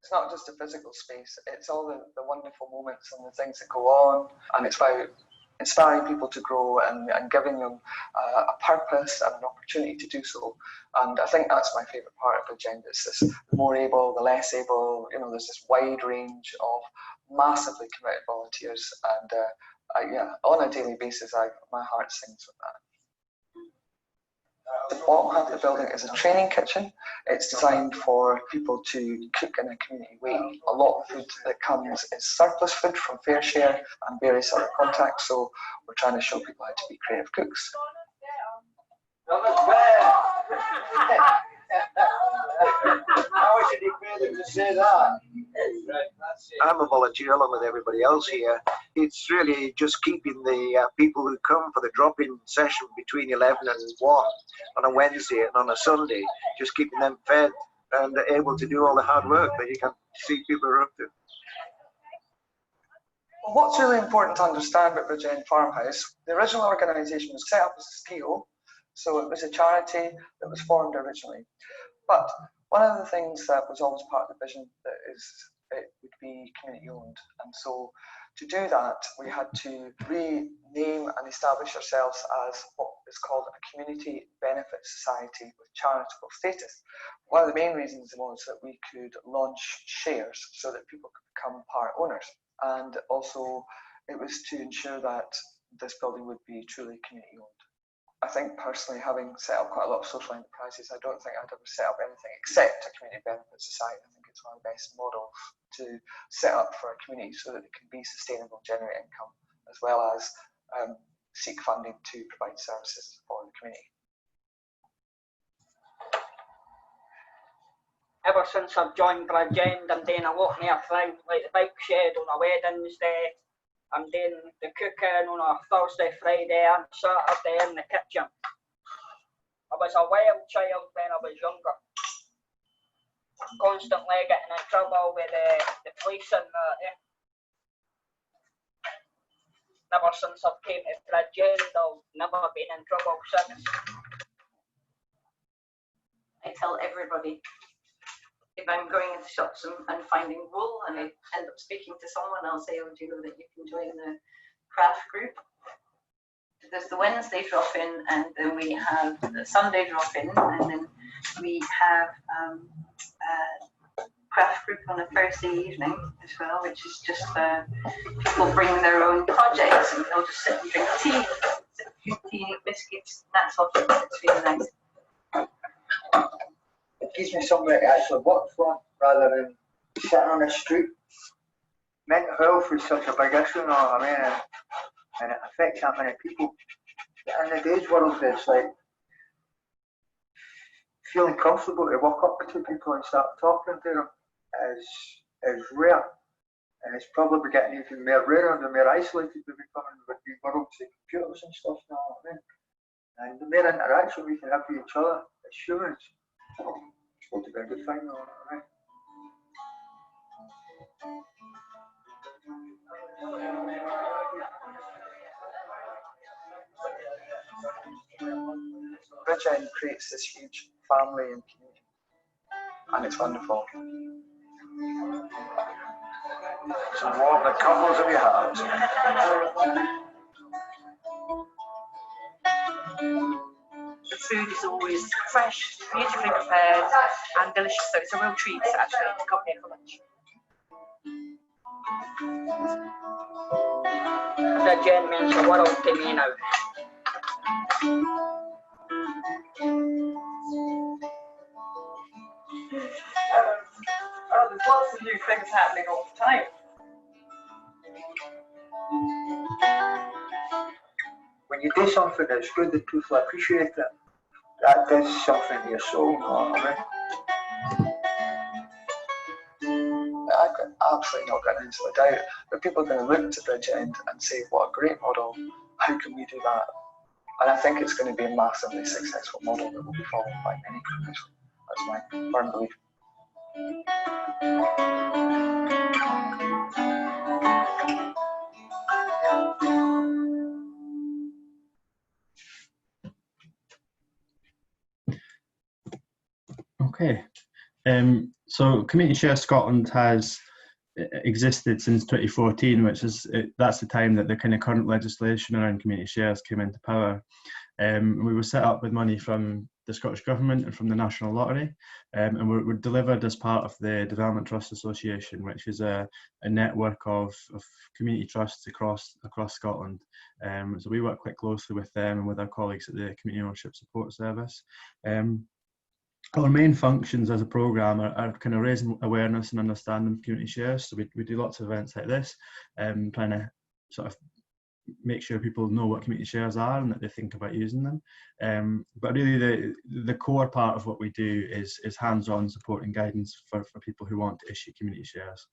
It's not just a physical space, it's all the wonderful moments and the things that go on, and it's about inspiring people to grow and giving them a purpose and an opportunity to do so. And I think that's my favourite part of Bridgend. It's this, the more able, the less able, there's this wide range of massively committed volunteers, and yeah, on a daily basis, my heart sings with that. The bottom half of the building is a training kitchen. It's designed for people to cook in a community way. A lot of food that comes is surplus food from fair share and various other contacts, so we're trying to show people how to be creative cooks. I'm a volunteer along with everybody else here. It's really just keeping the people who come for the drop-in session between 11 and 1 on a Wednesday and on a Sunday, just keeping them fed and able to do all the hard work that you can see people are up to. Well, what's really important to understand about Bridgend Farmhouse, the original organisation was set up as a SKIO, so it was a charity that was formed originally. But one of the things that was always part of the vision that is it would be community owned, and so to do that we had to rename and establish ourselves as what is called a community benefit society with charitable status. One of the main reasons was that we could launch shares so that people could become part owners, and also it was to ensure that this building would be truly community owned. I think personally, having set up quite a lot of social enterprises, I don't think I'd ever set up anything except a community benefit society. I think it's one of the best models to set up for a community so that it can be sustainable, generate income, as well as seek funding to provide services for the community. Ever since I've joined Bridgend, I'm doing a lot more things, like the bike shed on a Wednesday. I'm doing the cooking on a Thursday, Friday and Saturday in the kitchen. I was a wild child when I was younger. Constantly getting in trouble with the police and that. Never since I've came to Bridgend, I've never been in trouble since. I tell everybody, if I'm going into shops and finding wool and I end up speaking to someone, I'll say, oh, do you know that you can join the craft group? There's the Wednesday drop-in, and then we have the Sunday drop-in, and then we have a craft group on a Thursday evening as well, which is just people bring their own projects and they'll just sit and drink tea, eat biscuits, that sort of thing. It's really nice. It gives me somewhere to actually work for rather than sitting on the street. Mental health is such a big issue, you know what I mean? And it affects that many people. In the day's world, it's like feeling comfortable to walk up to people and start talking to them is rare. And it's probably getting even more rarer the more isolated we're becoming with the worlds of computers and stuff, you know what I mean? And the more interaction we can have with each other as humans, it's going to be a good thing, you know what I mean? Bridgend creates this huge family and community, and it's wonderful. So what the couples have you had? The food is always fresh, beautifully prepared and delicious, so it's a real treat actually to come here for lunch. Bridgend means the world to me now. Oh, there's lots of new things happening all the time. When you do something that's good that people appreciate it, that does something to your soul, you know what I mean? I've got absolutely not got into a doubt, but people are going to look to Bridgend and say, what a great model, how can we do that? And I think it's going to be a massively successful model that will be followed by many companies. That's my firm belief. Okay, so Community Share Scotland has existed since 2014, which is that's the time that the kind of current legislation around community shares came into power. We were set up with money from the Scottish Government and from the National Lottery, and we're delivered as part of the Development Trust Association, which is a network of community trusts across Scotland. So we work quite closely with them and with our colleagues at the Community Ownership Support Service. Our main functions as a programme are kind of raising awareness and understanding of community shares. So we do lots of events like this, trying to sort of make sure people know what community shares are and that they think about using them. But really the core part of what we do is hands-on support and guidance for people who want to issue community shares.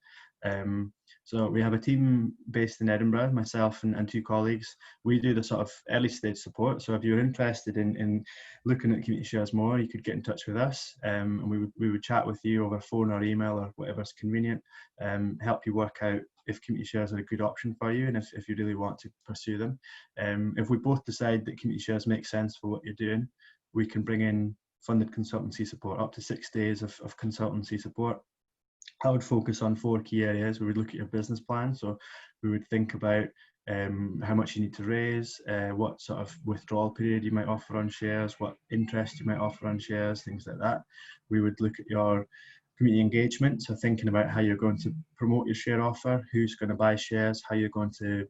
So we have a team based in Edinburgh, myself and two colleagues. We do the sort of early stage support. So if you're interested in looking at community shares more, you could get in touch with us, and we would chat with you over phone or email or whatever's convenient, help you work out if community shares are a good option for you and if you really want to pursue them. If we both decide that community shares make sense for what you're doing, we can bring in funded consultancy support, up to 6 days of consultancy support. I would focus on 4 key areas. We would look at your business plan. So we would think about how much you need to raise, what sort of withdrawal period you might offer on shares, what interest you might offer on shares, things like that. We would look at your community engagement, so thinking about how you're going to promote your share offer, who's going to buy shares, how you're going to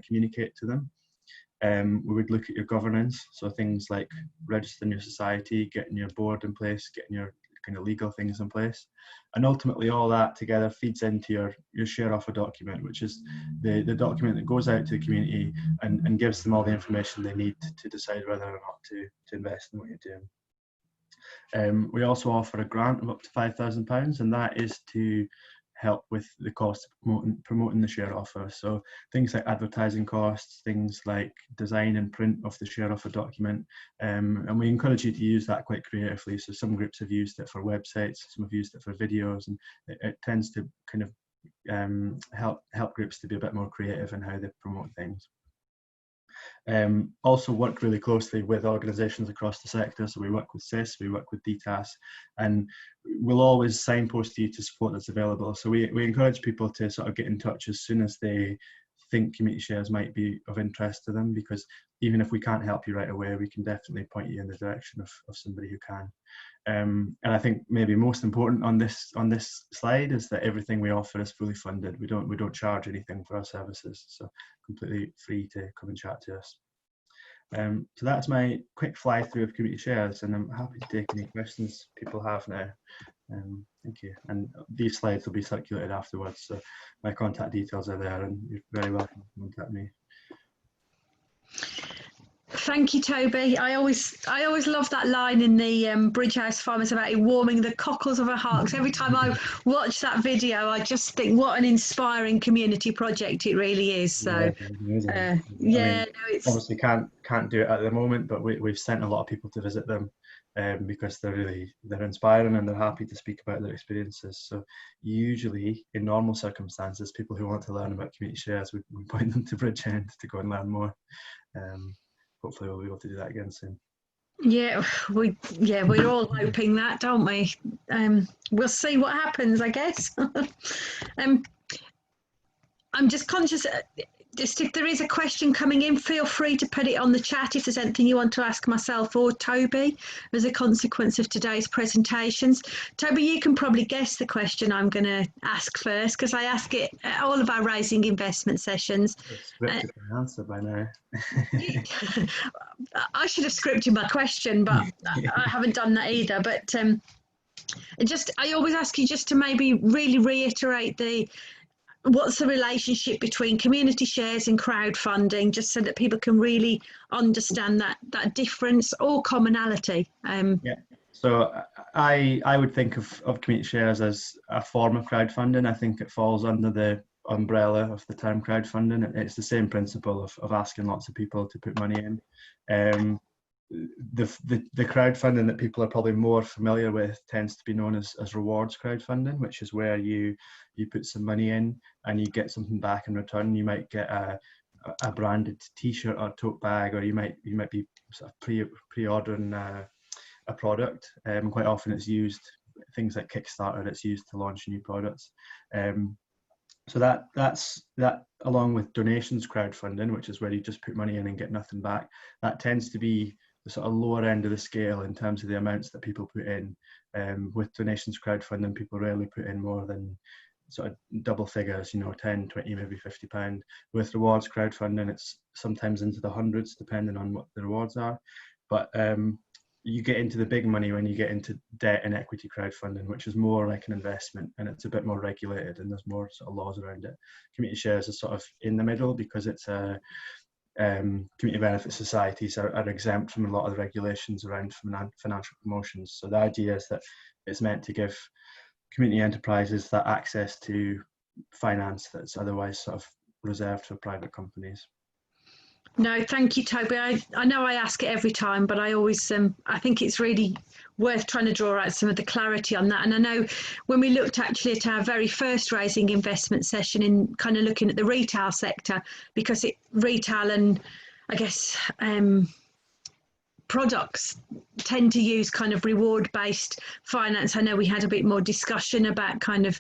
communicate to them. We would look at your governance, so things like registering your society, getting your board in place, getting your kind of legal things in place. And ultimately all that together feeds into your share offer document, which is the document that goes out to the community and gives them all the information they need to decide whether or not to invest in what you're doing. We also offer a grant of up to £5,000, and that is to help with the cost of promoting the share offer. So things like advertising costs, things like design and print of the share offer document, and we encourage you to use that quite creatively. So some groups have used it for websites, some have used it for videos, and it tends to kind of help groups to be a bit more creative in how they promote things. Also work really closely with organisations across the sector. So we work with CIS, we work with DTAS, and we'll always signpost you to support that's available. So we encourage people to sort of get in touch as soon as they think community shares might be of interest to them, because even if we can't help you right away, we can definitely point you in the direction of somebody who can. And I think maybe most important on this slide is that everything we offer is fully funded. We don't charge anything for our services, so completely free to come and chat to us. So that's my quick fly through of community shares, and I'm happy to take any questions people have now. Thank you. And these slides will be circulated afterwards, so my contact details are there, and you're very welcome to contact me. Thank you, Toby. I always love that line in the Bridge House Farmers about it warming the cockles of our hearts. Every time I watch that video, I just think what an inspiring community project it really is. So yeah, yeah, it's obviously can't do it at the moment, but we've sent a lot of people to visit them because they're inspiring and they're happy to speak about their experiences. So usually in normal circumstances, people who want to learn about community shares, we point them to Bridgend to go and learn more. Hopefully we'll be able to do that again soon. Yeah, we're all hoping that, don't we? We'll see what happens, I guess. I'm just conscious, just if there is a question coming in, feel free to put it on the chat if there's anything you want to ask myself or Toby as a consequence of today's presentations. Toby, you can probably guess the question I'm going to ask first, because I ask it at all of our Raising Investment sessions. It's scripted an answer by now. I should have scripted my question, but I haven't done that either. But I always ask you just to maybe really reiterate what's the relationship between community shares and crowdfunding, just so that people can really understand that difference or commonality. Yeah. So I would think of community shares as a form of crowdfunding. I think it falls under the umbrella of the term crowdfunding. It's the same principle of asking lots of people to put money in. The crowdfunding that people are probably more familiar with tends to be known as rewards crowdfunding, which is where you put some money in and you get something back in return. You might get a branded T-shirt or tote bag, or you might be sort of pre-ordering a product. Quite often it's used, things like Kickstarter, it's used to launch new products. So that's along with donations crowdfunding, which is where you just put money in and get nothing back. That tends to be the sort of lower end of the scale in terms of the amounts that people put in. With donations crowdfunding, people rarely put in more than sort of double figures, 10, 20, maybe £50. With rewards crowdfunding, it's sometimes into the hundreds, depending on what the rewards are. But you get into the big money when you get into debt and equity crowdfunding, which is more like an investment, and it's a bit more regulated and there's more sort of laws around it. Community shares is sort of in the middle because it's a community benefit societies are exempt from a lot of the regulations around financial promotions. So the idea is that it's meant to give community enterprises that access to finance that's otherwise sort of reserved for private companies. No, thank you, Toby. I know I ask it every time, but I always I think it's really worth trying to draw out some of the clarity on that. And I know when we looked actually at our very first Raising Investment session in kind of looking at the retail sector, because retail and I guess products tend to use kind of reward-based finance. I know we had a bit more discussion about kind of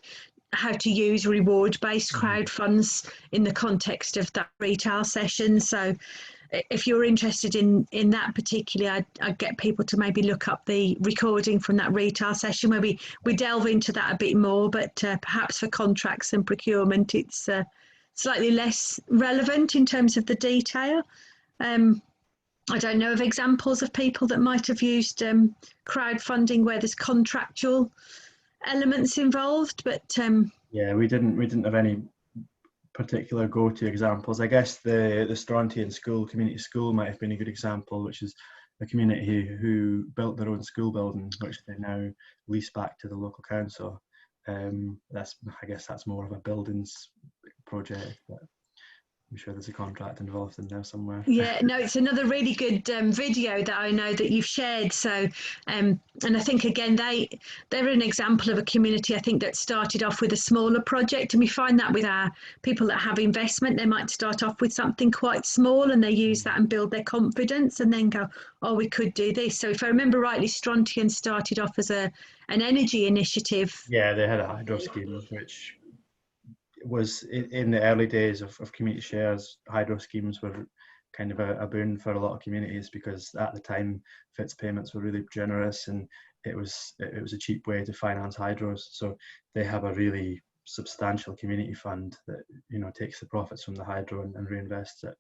how to use reward-based crowd funds in the context of that retail session. So if you're interested in that particularly, I'd get people to maybe look up the recording from that retail session where we delve into that a bit more, but perhaps for contracts and procurement, it's slightly less relevant in terms of the detail. I don't know of examples of people that might have used crowdfunding where there's contractual elements involved, but yeah, we didn't have any particular go-to examples. I guess the Strontian school, community school, might have been a good example, which is a community who built their own school building, which they now lease back to the local council. I guess that's more of a buildings project, but I'm sure there's a contract involved in there somewhere. yeah, no, it's another really good video that I know that you've shared. So, and I think again they're an example of a community I think that started off with a smaller project, and we find that with our people that have investment, they might start off with something quite small and they use that and build their confidence, and then go, oh, we could do this. So if I remember rightly, Strontian started off as an energy initiative. Yeah, they had a hydro scheme, which was in the early days of community shares. Hydro schemes were kind of a boon for a lot of communities, because at the time FITS payments were really generous, and it was a cheap way to finance hydros. So they have a really substantial community fund that, you know, takes the profits from the hydro and reinvests it.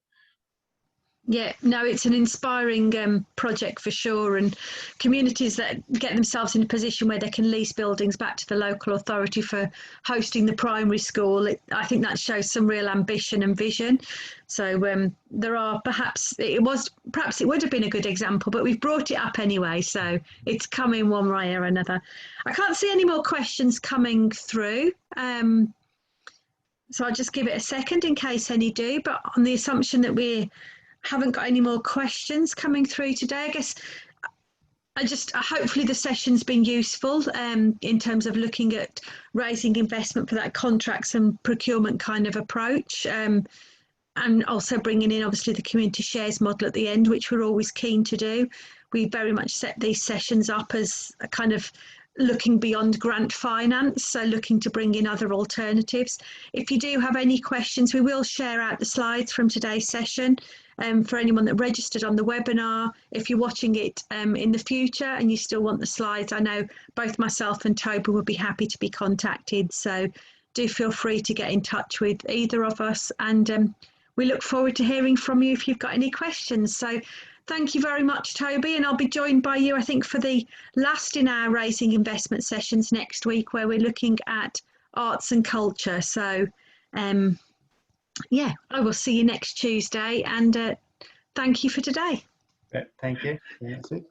Yeah, no, it's an inspiring project for sure, and communities that get themselves in a position where they can lease buildings back to the local authority for hosting the primary school, I think that shows some real ambition and vision. So there are perhaps it would have been a good example, but we've brought it up anyway, so it's coming one way or another. I can't see any more questions coming through. So I'll just give it a second in case any do, but on the assumption that we haven't got any more questions coming through today, I guess hopefully the session's been useful in terms of looking at raising investment for that contracts and procurement kind of approach, and also bringing in obviously the community shares model at the end, which we're always keen to do. We very much set these sessions up as a kind of looking beyond grant finance, so looking to bring in other alternatives. If you do have any questions, we will share out the slides from today's session. For anyone that registered on the webinar, if you're watching it in the future and you still want the slides, I know both myself and Toby would be happy to be contacted. So do feel free to get in touch with either of us, and we look forward to hearing from you if you've got any questions. So thank you very much, Toby, and I'll be joined by you, I think, for the last in our Raising Investment sessions next week, where we're looking at arts and culture. So yeah, I will see you next Tuesday, and thank you for today. Thank you. See you next week.